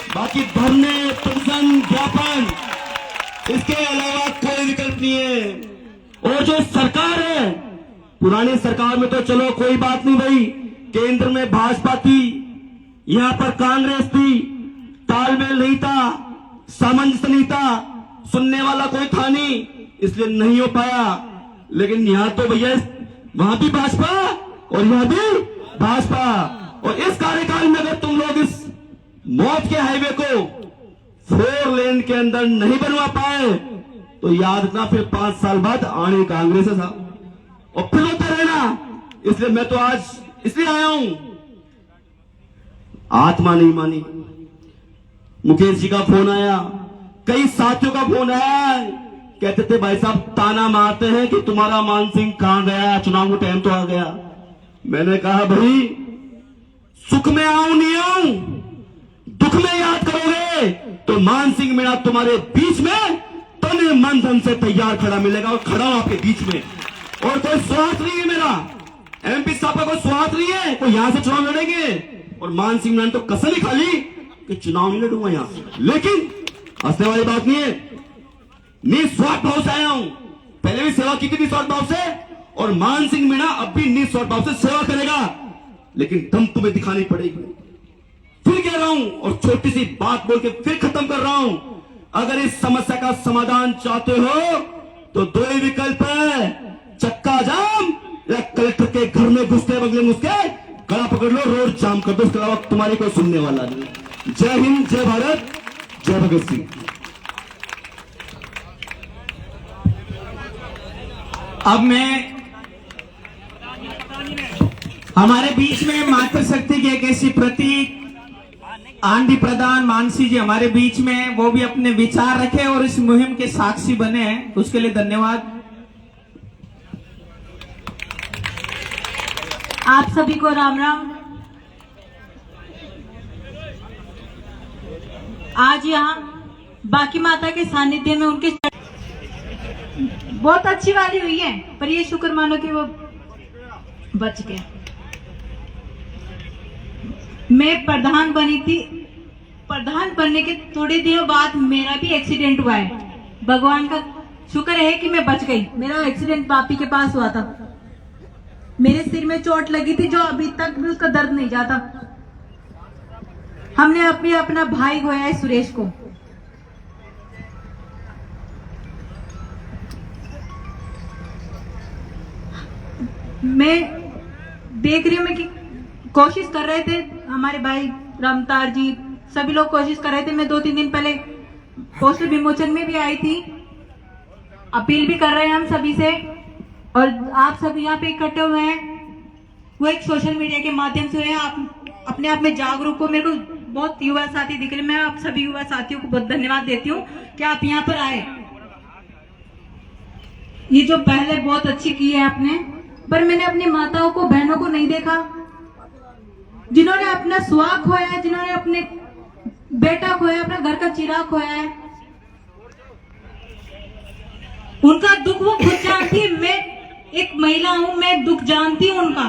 बाकी धरने, प्रदर्शन, ज्ञापन, इसके अलावा कोई विकल्प नहीं है। और जो सरकार है, पुरानी सरकार में तो चलो कोई बात नहीं भाई, केंद्र में भाजपा थी, यहां पर कांग्रेस थी, तालमेल नहीं था, सामंजस्य नहीं था, सुनने वाला कोई था नहीं, इसलिए नहीं हो पाया। लेकिन यहां तो भैया वहां भी भाजपा और यहां भी भाजपा। और इस कार्यकाल में अगर तुम लोग इस मौत के हाईवे को 4 लेन के अंदर नहीं बनवा पाए तो याद रखना फिर 5 साल बाद आने कांग्रेस था और फिर होता रहना। इसलिए मैं तो आज इसलिए आया हूं, आत्मा नहीं मानी। मुकेश जी का फोन आया, कई साथियों का फोन आया, कहते थे भाई साहब ताना मारते हैं कि तुम्हारा मान सिंह कहां गया, चुनाव का टाइम तो आ गया। मैंने कहा भाई सुख में आऊं नहीं आऊं, दुख में याद करोगे तो मान सिंह मेरा तुम्हारे बीच में तन मन धन से तैयार खड़ा मिलेगा, और खड़ा हूं आपके बीच में। और कोई स्वार्थ नहीं है मेरा, एमपी साहब का कोई स्वार्थ नहीं है, कोई यहां से चुनाव लड़ेंगे। और मान सिंह ने तो कसम ही खाली कि चुनाव नहीं लड़ूंगा यहां से। लेकिन हंसने वाली बात नहीं है, निस्वार्थ भाव से आया हूं, पहले भी सेवा की थी निस्वार्थ भाव से, और मान सिंह मीणा अब भी निस्वार्थ भाव से सेवा करेगा, लेकिन दम तुम्हें दिखानी पड़ेगी। फिर कह रहा हूं और छोटी सी बात बोल के फिर खत्म कर रहा हूं, अगर इस समस्या का समाधान चाहते हो तो 2 ही विकल्प है, चक्का जाम या कलेक्टर के घर में घुसते बगले में उसके गला पकड़ लो, रोड जाम कर दो, उसके अलावा तुम्हारी कोई सुनने वाला नहीं। जय हिंद, जय भारत, जय भगत सिंह। अब मैं हमारे बीच में मातृशक्ति की एक ऐसी प्रतीक आंधी प्रधान मानसी जी हमारे बीच में, वो भी अपने विचार रखे और इस मुहिम के साक्षी बने हैं, उसके लिए धन्यवाद। आप सभी को राम राम। आज यहाँ बाकी माता के सानिध्य में उनके बहुत अच्छी वाली हुई है, पर ये शुक्र मानो कि वो बच गए। मैं प्रधान बनी थी, प्रधान बनने के थोड़े दिनों बाद मेरा भी एक्सीडेंट हुआ है। भगवान का शुक्र है कि मैं बच गई। मेरा एक्सीडेंट पापी के पास हुआ था, मेरे सिर में चोट लगी थी जो अभी तक भी उसका दर्द नहीं जाता। हमने अभी अपना भाई खोया है सुरेश को। मैं देख रही हूं कि कोशिश कर रहे थे हमारे भाई रामतार जी, सभी लोग कोशिश कर रहे थे। मैं 2-3 दिन पहले पोस्टर विमोचन में भी आई थी, अपील भी कर रहे हैं हम सभी से, और आप सब यहाँ पे इकट्ठे हुए हैं वो एक सोशल मीडिया के माध्यम से है। आप अपने आप में जागरूक हो। मेरे को बहुत युवा साथी दिख रहे, मैं आप सभी युवा साथियों को बहुत धन्यवाद देती हूँ कि आप यहाँ पर आए। ये जो पहले बहुत अच्छी की है आपने, पर मैंने अपनी माताओं को, बहनों को नहीं देखा जिन्होंने अपना सुहाग खोया है, जिन्होंने अपने बेटा खोया, अपना घर का चिराग खोया है। उनका दुख वो खुद जानती है। मैं एक महिला हूं, मैं दुख जानती हूं उनका।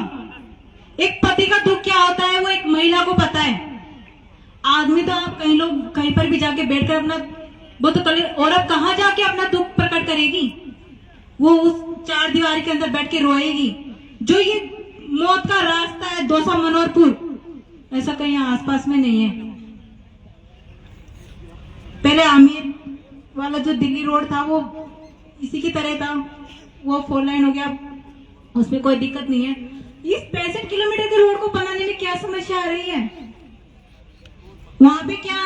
एक पति का दुख क्या होता है वो एक महिला को पता है। आदमी तो आप कहीं लोग कहीं पर भी जाके बैठकर अपना वो तो करे, औरत कहाँ जाके अपना दुख प्रकट करेगी? वो उस 4 दीवारी के अंदर बैठ के रोएगी। जो ये मौत का रास्ता है दौसा मनोहरपुर, ऐसा कहीं आसपास में नहीं है। पहले आमिर वाला जो दिल्ली रोड था वो इसी की तरह था, वो 4 लाइन हो गया, उसमें कोई दिक्कत नहीं है। इस 65 किलोमीटर के रोड को बनाने में क्या समस्या आ रही है? वहां पे क्या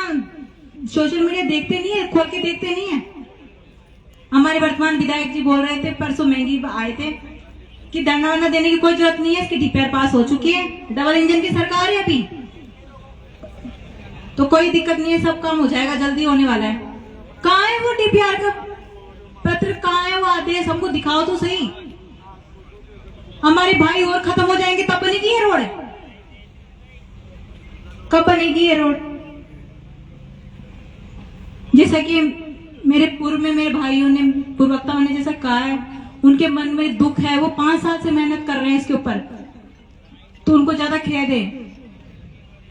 सोशल मीडिया देखते नहीं है, खोल के देखते नहीं है? हमारे वर्तमान विधायक जी बोल रहे थे, परसों महंगी आए थे कि धरना वरना देने की कोई जरूरत नहीं है, इसकी डीपीआर पास हो चुकी है, डबल इंजन की सरकार है अभी, तो कोई दिक्कत नहीं है, सब काम हो जाएगा, जल्दी होने वाला है। कहाँ है वो डीपीआर का पत्र, कहाँ है वो आदेश, हमको दिखाओ तो सही। हमारे भाई और खत्म हो जाएंगे तब बनेगी ये रोड, कब बनेगी ये रोड? जैसा कि मेरे पूर्व में मेरे भाइयों ने, पूर्वक्ताओं ने जैसा कहा है, उनके मन में दुख है, वो 5 साल से मेहनत कर रहे हैं इसके ऊपर, तो उनको ज्यादा खेद है।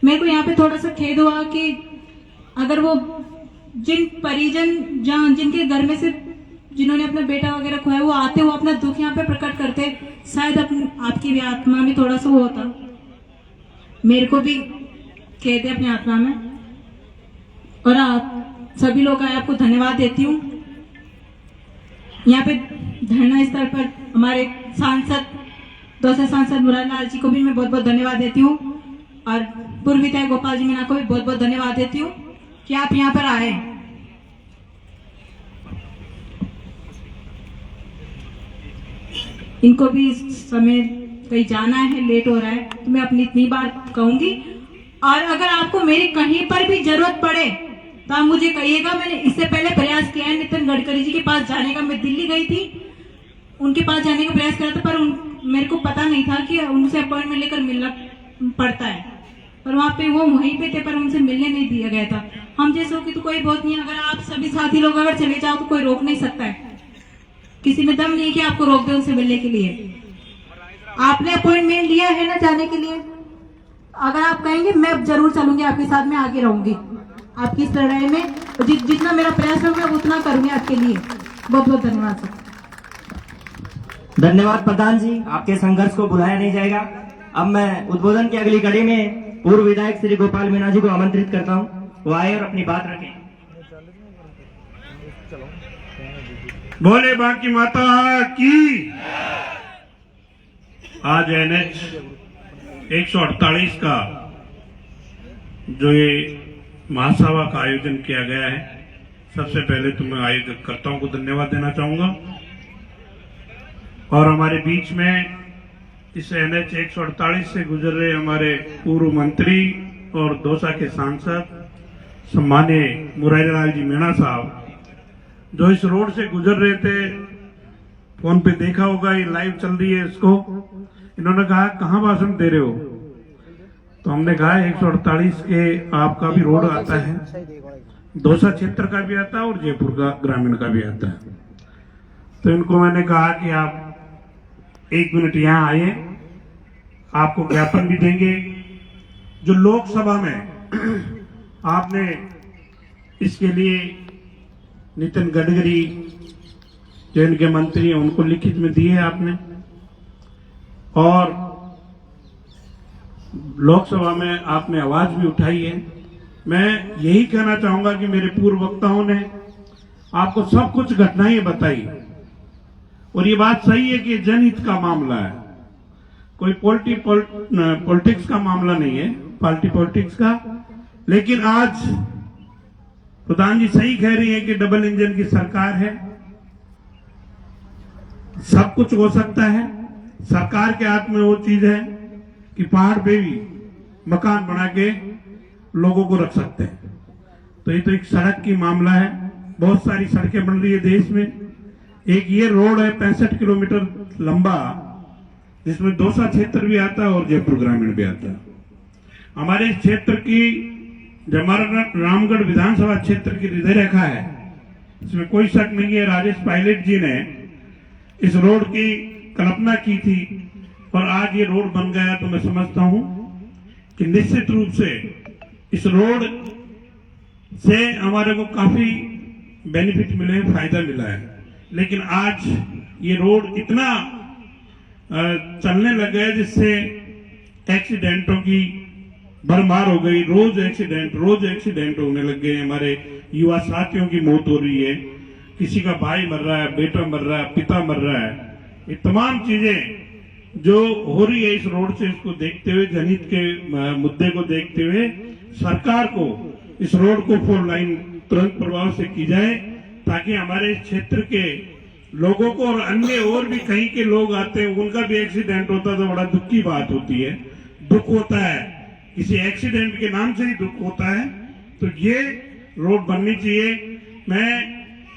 मेरे को यहाँ पे थोड़ा सा खेद हुआ कि अगर वो जिन परिजन जिनके घर में से जिन्होंने अपना बेटा वगैरह खोया, वो आते हुए अपना दुख यहाँ पे प्रकट करते, शायद आपकी भी आत्मा में थोड़ा सा वो होता। मेरे को भी खेद है अपनी आत्मा में, और आप सभी लोग आए, आपको धन्यवाद देती हूँ। यहाँ पे धरना स्थल पर हमारे सांसद, दौसा सांसद मुरारी लाल जी को भी मैं बहुत बहुत धन्यवाद देती हूँ, और पूर्व विधायक गोपाल जी मीणा को भी बहुत बहुत धन्यवाद देती हूँ कि आप यहाँ पर आए। इनको भी इस समय कहीं जाना है, लेट हो रहा है, तो मैं अपनी इतनी बात कहूंगी। और अगर आपको मेरी कहीं पर भी जरूरत पड़े तो आप मुझे कहिएगा। मैंने इससे पहले प्रयास किया है नितिन गडकरी जी के पास जाने का, मैं दिल्ली गई थी, उनके पास जाने का प्रयास करा था, पर मेरे को पता नहीं था कि उनसे अपॉइंटमेंट लेकर मिलना पड़ता है, पर वहाँ पे वो वहीं पे थे, पर उनसे मिलने नहीं दिया गया था। हम जैसे की तो कोई बहुत नहीं, अगर आप सभी साथी लोग अगर चले जाओ तो कोई रोक नहीं सकता है, किसी में दम नहीं कि आपको रोक दे उनसे मिलने के लिए। आपने अपॉइंटमेंट लिया है ना जाने के लिए, अगर आप कहेंगे मैं जरूर चलूंगी आपके साथ, मैं आगे रहूंगी आपकी इस लड़ाई में, जितना मेरा प्रयास है मैं उतना करूंगी आपके लिए। बहुत बहुत धन्यवाद सर। धन्यवाद प्रधान जी, आपके संघर्ष को बुलाया नहीं जाएगा। अब मैं उद्बोधन की अगली कड़ी में पूर्व विधायक श्री गोपाल मीणा जी को आमंत्रित करता हूँ, वो आए और अपनी बात रखें। बोले बांकी माता की। आज NH 148 का जो ये महासभा का आयोजन किया गया है, सबसे पहले तो मैं आयोजकर्ताओं को धन्यवाद देना चाहूंगा, और हमारे बीच में इस NH 148 से गुजर रहे हमारे पूर्व मंत्री और दौसा के सांसद सम्माननीय मुरारी लाल जी मीणा साहब, जो इस रोड से गुजर रहे थे, फोन पे देखा होगा, ये लाइव चल रही है इसको। इन्होंने कहा कहाँ भाषण दे रहे हो, तो हमने कहा 148 के आपका भी रोड आता है, दौसा क्षेत्र का भी आता है और जयपुर का ग्रामीण का भी आता है। तो इनको मैंने कहा कि आप 1 मिनट यहाँ आइए, आपको ज्ञापन भी देंगे। जो लोकसभा में आपने इसके लिए नितिन गडकरी जो इनके मंत्री हैं उनको लिखित में दिए आपने, और लोकसभा में आपने आवाज भी उठाई है। मैं यही कहना चाहूंगा कि मेरे पूर्व वक्ताओं ने आपको सब कुछ घटनाएं बताई, और ये बात सही है कि जनहित का मामला है, कोई पॉलिटिक्स का मामला नहीं है, पार्टी पॉलिटिक्स का। लेकिन आज प्रधान जी सही कह रही है कि डबल इंजन की सरकार है, सब कुछ हो सकता है। सरकार के हाथ में वो चीज है कि पहाड़ पे भी मकान बना के लोगों को रख सकते हैं। तो ये तो एक सड़क की मामला है, बहुत सारी सड़कें बन रही है देश में। एक ये रोड है 65 किलोमीटर लंबा, जिसमें दौसा क्षेत्र भी आता है और जयपुर ग्रामीण भी आता है। हमारे इस क्षेत्र की, जो हमारा रामगढ़ विधानसभा क्षेत्र की हृदय रेखा है, इसमें कोई शक नहीं है। राजेश पायलट जी ने इस रोड की कल्पना की थी और आज ये रोड बन गया, तो मैं समझता हूं कि निश्चित रूप से इस रोड से हमारे को काफी बेनिफिट मिले, फायदा मिला है। लेकिन आज ये रोड इतना चलने लग गया जिससे एक्सीडेंटों की भरमार हो गई। रोज एक्सीडेंट होने लग गए। हमारे युवा साथियों की मौत हो रही है, किसी का भाई मर रहा है, बेटा मर रहा है, पिता मर रहा है। ये तमाम चीजें जो हो रही है इस रोड से, इसको देखते हुए, जनहित के मुद्दे को देखते हुए सरकार को इस रोड को 4 लाइन तुरंत प्रभाव से की जाए, ताकि हमारे क्षेत्र के लोगों को, और अन्य और भी कहीं के लोग आते हैं, उनका भी एक्सीडेंट होता है तो बड़ा दुख की बात होती है, दुख होता है, किसी एक्सीडेंट के नाम से ही दुख होता है। तो ये रोड बननी चाहिए। मैं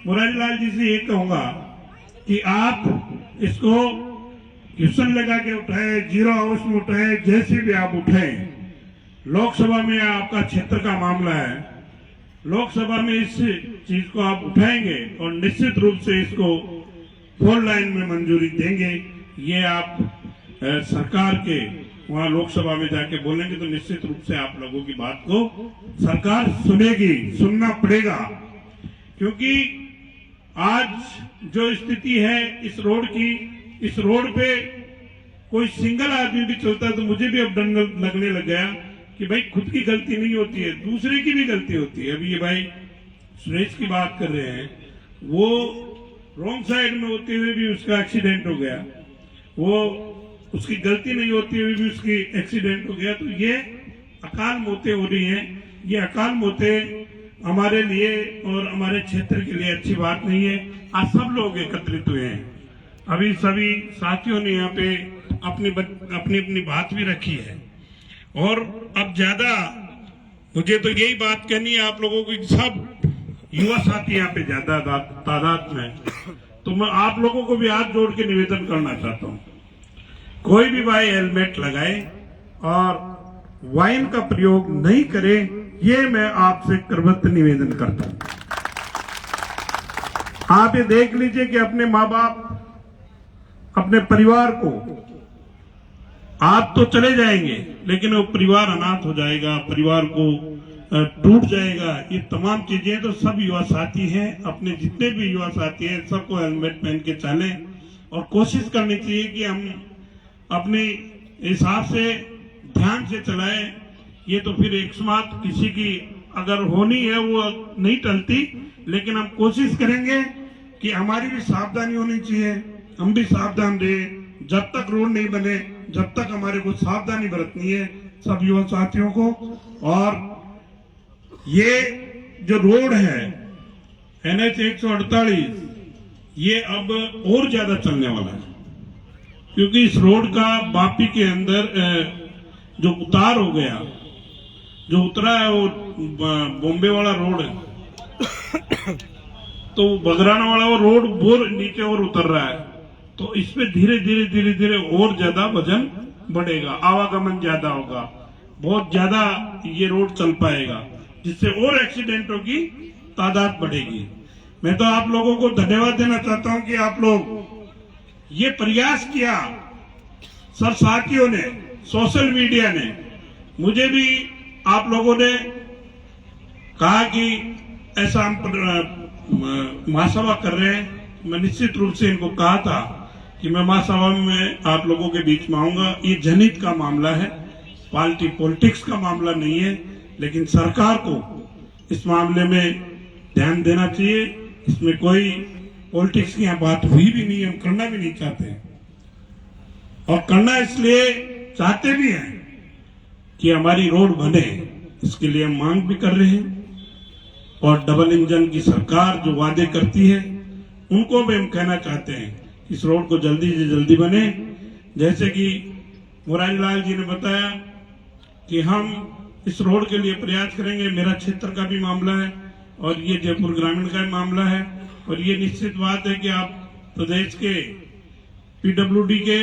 मुरारी लाल जी से ये कहूंगा कि आप इसको क्वेश्चन लगा के उठाए, जीरो हाउस में उठाए, जैसे भी आप उठाए, लोकसभा में आपका क्षेत्र का मामला है, लोकसभा में इस चीज को आप उठाएंगे और निश्चित रूप से इसको 4 लाइन में मंजूरी देंगे। ये आप सरकार के वहां लोकसभा में जाके बोलेंगे तो निश्चित रूप से आप लोगों की बात को सरकार सुनेगी, सुनना पड़ेगा। क्योंकि आज जो स्थिति है इस रोड की, इस रोड पे कोई सिंगल आदमी भी चलता है तो मुझे भी अब डर लगने लग गया कि भाई खुद की गलती नहीं होती है, दूसरे की भी गलती होती है। अभी ये भाई सुरेश की बात कर रहे हैं, वो रॉन्ग साइड में होते हुए भी उसका एक्सीडेंट हो गया, वो उसकी गलती नहीं होती हुई भी उसकी एक्सीडेंट हो गया। तो ये अकाल मौतें हो रही हैं, ये अकाल मौतें हमारे लिए और हमारे क्षेत्र के लिए अच्छी बात नहीं है। आज सब लोग एकत्रित हुए हैं, अभी सभी साथियों ने यहाँ पे अपनी अपनी बात भी रखी है। और अब ज्यादा मुझे तो यही बात कहनी है आप लोगों को, सब युवा साथी यहाँ पे ज्यादा तादाद में, तो मैं आप लोगों को भी हाथ जोड़ के निवेदन करना चाहता हूँ, कोई भी भाई हेलमेट लगाए और वाइन का प्रयोग नहीं करे, ये मैं आपसे करवत निवेदन करता हूं। आप ये देख लीजिए कि अपने माँ बाप, अपने परिवार को, आप तो चले जाएंगे लेकिन वो परिवार अनाथ हो जाएगा, परिवार को टूट जाएगा। ये तमाम चीजें तो सब युवा साथी हैं, अपने जितने भी युवा साथी हैं सबको हेलमेट पहन के चलें और कोशिश करनी चाहिए कि हम अपने हिसाब से ध्यान से चलाएं। ये तो फिर एक समात किसी की अगर होनी है वो नहीं टलती, लेकिन हम कोशिश करेंगे कि हमारी भी सावधानी होनी चाहिए, हम भी सावधान रहें। जब तक रोड नहीं बने, जब तक हमारे को सावधानी बरतनी है सब युवा साथियों को। और ये जो रोड है NH 148, ये अब और ज्यादा चलने वाला है, क्योंकि इस रोड का वापी के अंदर जो उतार हो गया, जो उतरा है वो बॉम्बे वाला रोड है, तो बगराना वाला वो रोड बोर नीचे और उतर रहा है, तो इसमें धीरे धीरे और ज्यादा वजन बढ़ेगा, आवागमन ज्यादा होगा, बहुत ज्यादा ये रोड चल पाएगा, जिससे और एक्सीडेंटों की तादाद बढ़ेगी। मैं तो आप लोगों को धन्यवाद देना चाहता हूं कि आप लोग ये प्रयास किया, सब साथियों ने, सोशल मीडिया ने, मुझे भी आप लोगों ने कहा कि ऐसा हम महासभा कर रहे हैं। मैं निश्चित रूप से इनको कहा था कि मैं महासभा में आप लोगों के बीच में आऊंगा। ये जनहित का मामला है, पार्टी पॉलिटिक्स का मामला नहीं है, लेकिन सरकार को इस मामले में ध्यान देना चाहिए। इसमें कोई पॉलिटिक्स की यहाँ बात हुई भी नहीं है, हम करना भी नहीं चाहते, और करना इसलिए चाहते भी हैं कि हमारी रोड बने, इसके लिए हम मांग भी कर रहे हैं। और डबल इंजन की सरकार जो वादे करती है उनको भी हम कहना चाहते हैं इस रोड को जल्दी से जल्दी बने। जैसे कि मुरारी लाल जी ने बताया कि हम इस रोड के लिए प्रयास करेंगे, मेरा क्षेत्र का भी मामला है और ये जयपुर ग्रामीण का भी मामला है। और ये निश्चित बात है कि आप प्रदेश के PWD के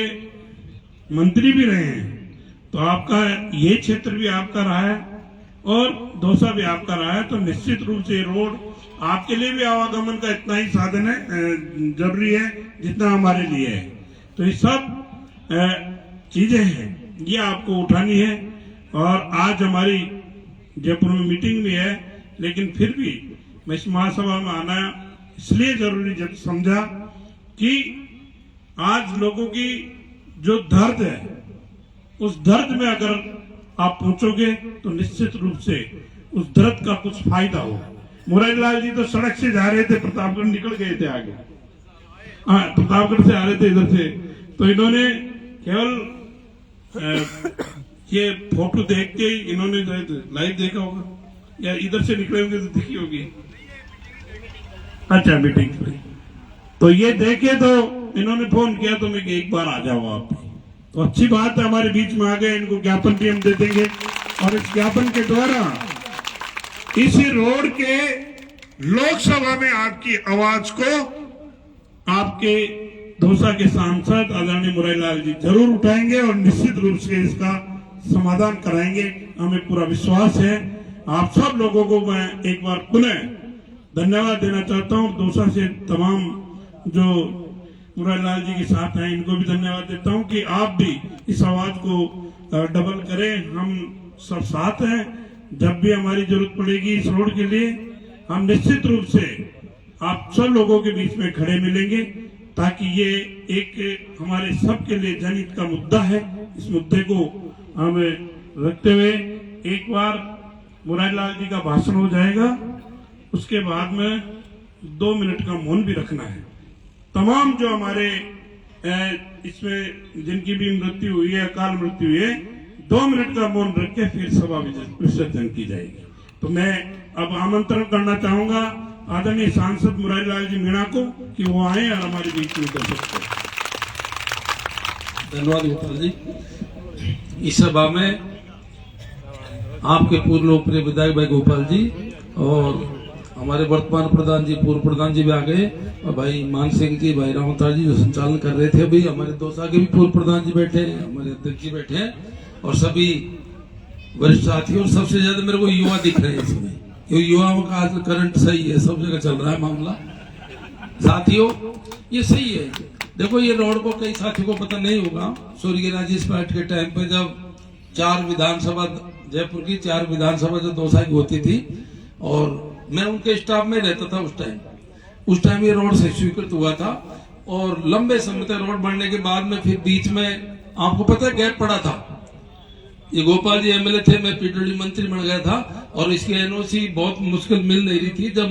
मंत्री भी रहे हैं, तो आपका ये क्षेत्र भी आपका रहा है और दौसा भी आपका रहा है, तो निश्चित रूप से रोड आपके लिए भी आवागमन का इतना ही साधन है, जरूरी है जितना हमारे लिए है। तो ये सब चीजें हैं, ये आपको उठानी है। और आज हमारी जयपुर में मीटिंग भी है, लेकिन फिर भी मैं इस महासभा में आना इसलिए जरूरी जब समझा कि आज लोगों की जो दर्द है, उस दर्द में अगर आप पहुंचोगे तो निश्चित रूप से उस दर्द का कुछ फायदा होगा। मुरारी लाल जी तो सड़क से जा रहे थे, प्रतापगढ़ निकल गए थे आगे, हाँ प्रतापगढ़ से आ रहे थे इधर से, तो इन्होंने केवल ये फोटो देख के इन्होंने लाइव देखा होगा या इधर से निकले होंगे तो देखी होगी। अच्छा मीटिंग तो ये देखे तो इन्होंने फोन किया तो मैं एक बार आ जाओ आप। तो अच्छी बात है, हमारे बीच में आ गए, इनको ज्ञापन भी हम दे देंगे और इस ज्ञापन के द्वारा इसी रोड के लोकसभा में आपकी आवाज को आपके दौसा के सांसद आदरणीय मुरारीलाल जी जरूर उठाएंगे और निश्चित रूप से इसका समाधान कराएंगे। हमें पूरा विश्वास है। आप सब लोगों को मैं एक बार पुनः धन्यवाद देना चाहता हूं। दौसा से तमाम जो मुरारीलाल जी के साथ हैं इनको भी धन्यवाद देता हूं कि आप भी इस आवाज को डबल करें। हम सब साथ हैं, जब भी हमारी जरूरत पड़ेगी इस रोड के लिए हम निश्चित रूप से आप सब लोगों के बीच में खड़े मिलेंगे, ताकि ये एक हमारे सबके लिए जनहित का मुद्दा है। इस मुद्दे को हमें रखते हुए एक बार मुरारीलाल जी का भाषण हो जाएगा, उसके बाद में 2 मिनट का मौन भी रखना है। तमाम जो हमारे इसमें जिनकी भी मृत्यु हुई है, अकाल मृत्यु हुई है, 2 मिनट का मौन रख के फिर सभा विसर्जन की जाएगी। तो मैं अब आमंत्रण करना चाहूंगा आदरणीय सांसद मुरारीलाल जी मीणा को कि वो आए और हमारे बीच में दर्शक करें। धन्यवाद गोपाल जी। इस सभा में आपके पूर्व लोकप्रिय विधायक भाई गोपाल जी और हमारे वर्तमान प्रधान जी, पूर्व प्रधान जी भी आ गए, और भाई मान सिंह जी, भाई रामतार जी जो संचालन कर रहे थे, अभी हमारे दौसा के भी पूर्व प्रधान जी बैठे हैं, हमारे अध्यक्ष जी बैठे हैं, और सभी वरिष्ठ साथी, और सबसे ज्यादा मेरे को युवा दिख रहे हैं इसमें, क्योंकि युवाओं का आज करंट सही है, सब जगह चल रहा है मामला। साथियों ये सही है। देखो ये रोड को कई साथियों को पता नहीं होगा, स्वर्गीय राजेश पाठ के टाइम पे जब 4 विधानसभा जयपुर की 4 विधानसभा जो दौसा की होती थी और मैं उनके स्टाफ में रहता था उस टाइम ये रोड से स्वीकृत हुआ था, और लंबे समय तक रोड बनने के बाद में फिर बीच में आपको पता है गैप पड़ा था। ये गोपाल जी एमएलए थे, मैं पीडब्ल्यूडी मंत्री बन गया था, और इसकी एनओसी बहुत मुश्किल मिल नहीं रही थी। जब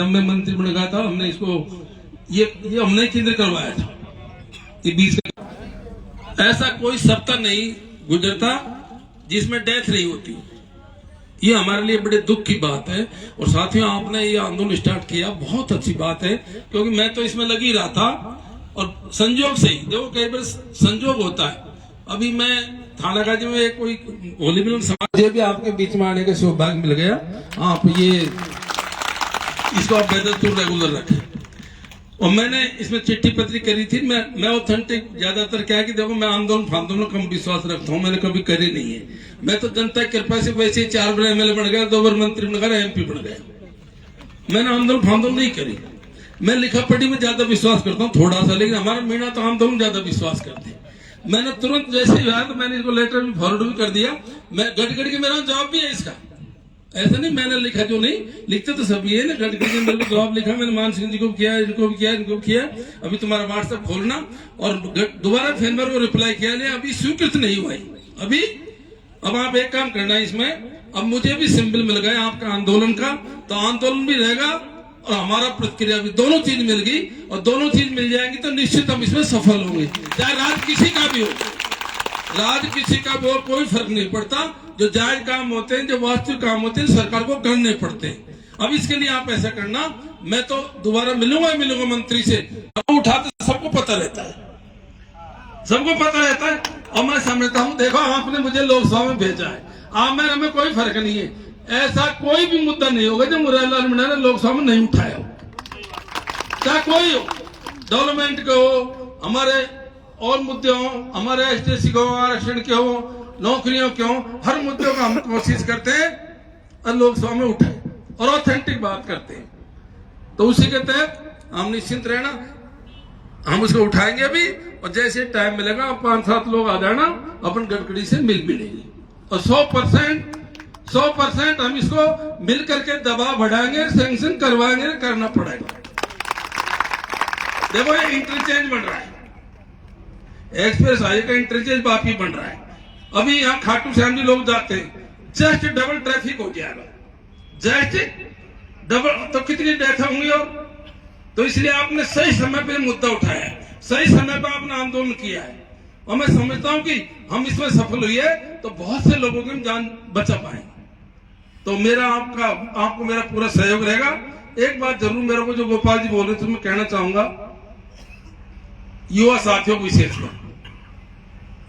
मैं मंत्री बन गया था, हमने इसको ये हमने केंद्र करवाया था। ये बीच ऐसा कोई सप्ताह नहीं गुजरता जिसमें डेथ नहीं होती। ये हमारे लिए बड़े दुख की बात है। और साथियों आपने ये आंदोलन स्टार्ट किया, बहुत अच्छी बात है, क्योंकि मैं तो इसमें लगी रहा था, और संजोग से ही देखो कई बार संजोग होता है। अभी मैं थानागाजी में कोई होली मिलन समाज भी आपके बीच में आने का सौभाग्य मिल गया। आप ये इसको आप बेदस्तूर रेगुलर रखें। और मैंने इसमें चिट्ठी पत्री करी थी। मैं ऑथेंटिक ज्यादातर क्या है कि देखो मैं आंदोलन फांदोलन कम विश्वास रखता हूँ, मैंने कभी करी नहीं है। मैं तो जनता की कृपा से वैसे 4 बार एमएलए बन गया, 2 बार मंत्री बन गया, एमपी बन गया। मैंने आंदोलन फांदोलन नहीं करी। मैं लिखा पढ़ी में ज्यादा विश्वास करता हूँ थोड़ा सा, लेकिन हमारा मीणा तो आंदोलन ज्यादा विश्वास करते हैं। मैंने तुरंत जैसे ही आया तो मैंने इसको लेटर भी फॉरवर्ड भी कर दिया। मैं गडकरी के मेरा जवाब भी है इसका, ऐसा नहीं मैंने लिखा जो नहीं लिखते तो सभी है ना। गडकरी ने मेरे को जवाब लिखा, मैंने मान सिंह जी को किया, इनको भी किया, इनको किया। अभी तुम्हारा व्हाट्सएप खोलना, और दोबारा फिर मेरे को रिप्लाई किया नहीं, अभी स्वीकृत नहीं हुआ अभी। अब आप एक काम करना है इसमें, अब मुझे भी सिंबल मिल गए आपका आंदोलन का, तो आंदोलन भी रहेगा और हमारा प्रतिक्रिया भी, दोनों चीज मिल गई। और दोनों चीज मिल जाएंगी तो निश्चित हम इसमें सफल होंगे। चाहे राज किसी का भी हो, राज किसी का भी हो, कोई फर्क नहीं पड़ता। जो जायज काम होते हैं, जो वास्तविक काम होते हैं, सरकार को करने पड़ते हैं। अब इसके लिए आप ऐसा करना, मैं तो दोबारा मिलूंगा मंत्री से। अब उठाते सबको पता रहता है, सबको पता रहता है। और मैं समझता हूं, देखो आपने मुझे लोकसभा में भेजा है, आप में हमें कोई फर्क नहीं है। ऐसा कोई भी मुद्दा नहीं होगा जो मुरारीलाल मीणा ने लोकसभा में नहीं उठाया हो, चाहे कोई हो, डेवलपमेंट के हो, हमारे और मुद्दे हो, हमारे एसटीसी के हो, आरक्षण के हो, नौकरियों के हो, हर मुद्दों का हम कोशिश करते हैं और लोकसभा में उठाए और ऑथेंटिक बात करते हैं। तो उसी के तहत हम निश्चिंत रहना, हम उसको उठाएंगे अभी। और जैसे टाइम मिलेगा 5-7 लोग आ जाना, अपन गडकरी से मिल मिलेंगे, और 100% हम इसको मिल करके दबाव बढ़ाएंगे, सैंक्शन करवाएंगे, करना पड़ेगा। देखो ये इंटरचेंज बन रहा है, एक्सप्रेस हाईवे का इंटरचेंज बाकी बन रहा है। अभी यहाँ खाटू श्याम जी लोग जाते हैं, जस्ट डबल ट्रैफिक हो जाएगा, जस्ट डबल, तो कितनी डेथ होंगी। और तो इसलिए आपने सही समय पे मुद्दा उठाया है, सही समय पर आपने आंदोलन किया है, और मैं समझता हूं कि हम इसमें सफल हुए तो बहुत से लोगों की जान बचा पाएंगे। तो मेरा आपको मेरा पूरा सहयोग रहेगा। एक बात जरूर मेरे को जो गोपाल जी बोल रहे थे मैं कहना चाहूंगा, युवा साथियों को विशेषकर,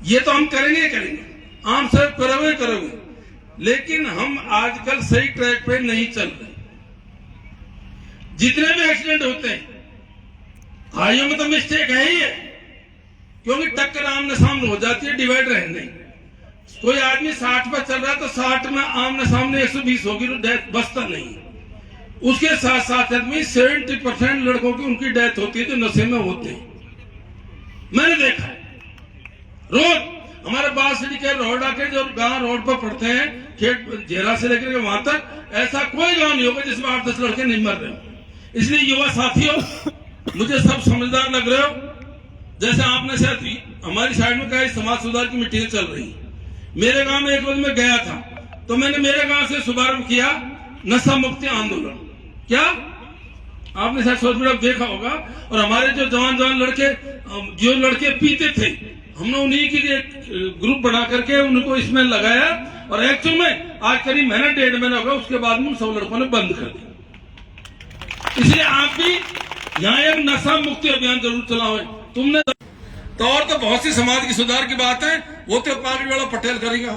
ये तो हम करेंगे आम सब करोगे, लेकिन हम आजकल सही ट्रैक पे नहीं चल रहे। जितने भी एक्सीडेंट होते हैं खाइयों में तो मिस्टेक है ही है, क्योंकि टक्कर आमने सामने हो जाती है, डिवाइडर है नहीं। कोई आदमी 60 पर चल रहा है तो 60 में आमने सामने 120 होगी तो डेथ बचता नहीं। उसके साथ साथ आदमी 70% लड़कों की उनकी डेथ होती है जो नशे में होते हैं। मैंने देखा है रोज हमारे बाल सिटी के रोड आके जो गांव रोड पर पड़ते हैं, खेत जेरा से लेकर वहां तक, ऐसा कोई गांव नहीं होगा जिसमें 8-10 लड़के नहीं मर रहे हो। इसलिए युवा साथियों, मुझे सब समझदार लग रहे हो। जैसे आपने शायद हमारी साइड में कहा समाज सुधार की मीटिंग चल रही, मेरे गांव में एक रोज में गया था तो मैंने मेरे गांव से शुभारंभ किया नशा मुक्ति आंदोलन। क्या आपने शायद सोच में देखा होगा। और हमारे जो जवान लड़के, जो लड़के पीते थे, हमने उन्हीं के लिए ग्रुप बना करके उनको इसमें लगाया, और एक्चुअल में आज करीब महीना 1.5 महीना होगा, उसके बाद में सब लड़कों ने बंद कर दिया। इसलिए आप भी यहाँ एक नशा मुक्ति अभियान जरूर चलाओ। तुमने तो और तो बहुत सी समाज की सुधार की बात है, वो तो पागड़ी वाला पटेल करेगा।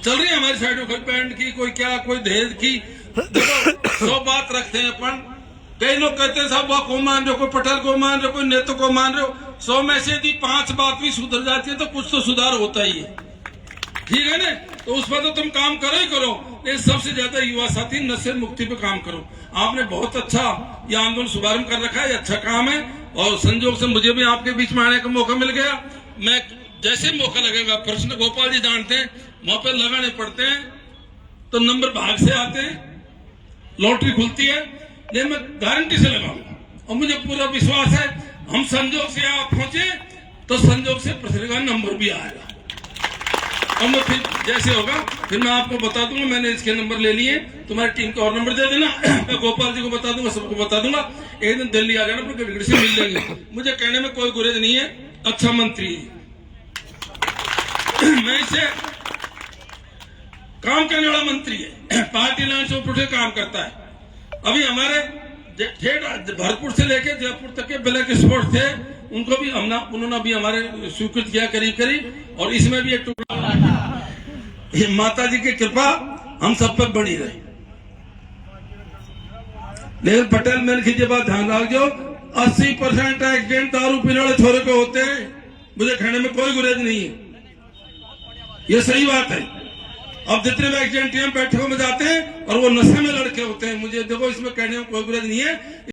चल रही है हमारी साइड में, कोई पैंट की, कोई क्या, कोई दहेज की। देखो 100 बात रखते हैं अपन। कई लोग कहते हैं साहब वह को मान रहे हो, कोई पटेल को मान रहे हो, कोई नेता को मान रहे हो। 100 में से यदि 5 बात भी सुधर जाती है तो कुछ तो सुधार होता ही है, ठीक है ना। तो उस पर तो तुम काम करो ही करो। लेकिन सबसे ज्यादा युवा साथी नशे मुक्ति पे काम करो। आपने बहुत अच्छा ये आंदोलन शुभारंभ कर रखा है, अच्छा काम है। और संजोग से मुझे भी आपके बीच में आने का मौका मिल गया। मैं जैसे मौका लगेगा, प्रश्न गोपाल जी जानते हैं, वहां पर लगाने पड़ते हैं तो नंबर भाग से आते हैं, लॉटरी खुलती है, लेकिन मैं गारंटी से लगाऊंगा और मुझे पूरा विश्वास है हम संजोग से आप पहुंचे तो संजोग से प्रश्न का नंबर भी आएगा। और मैं फिर जैसे होगा फिर मैं आपको बता दूंगा, मैंने इसके नंबर ले लिए, तुम्हारी टीम का और नंबर दे देना, मैं गोपाल जी को बता दूंगा, सबको बता दूंगा। एक दिन दिल्ली आ जाना, फिर गड़गड़ से मिल लेंगे। मुझे कहने में कोई गुरेज नहीं है, अच्छा मंत्री है, मैं इसे काम करने वाला मंत्री है, पार्टी लाइन से उठ काम करता है। अभी हमारे भरतपुर से लेके जयपुर तक के ब्लैक स्पॉट थे, उनको भी उन्होंने भी हमारे स्वीकृत किया करीब, और इसमें भी एक टुकड़ा। माता जी की कृपा हम सब पर बनी रहे। लेकिन पटेल मैंने खींचे बात ध्यान रखो, 80% एक्सीडेंट दारू पीने वाले छोरे को होते हैं। मुझे कहने में कोई गुरेज नहीं है, ये सही बात है। अब जितने भी एक्सीडेंट बैठकों में जाते हैं और वो नशे में लड़के होते हैं, मुझे देखो इसमें कहने में कोई गुरेज नहीं है।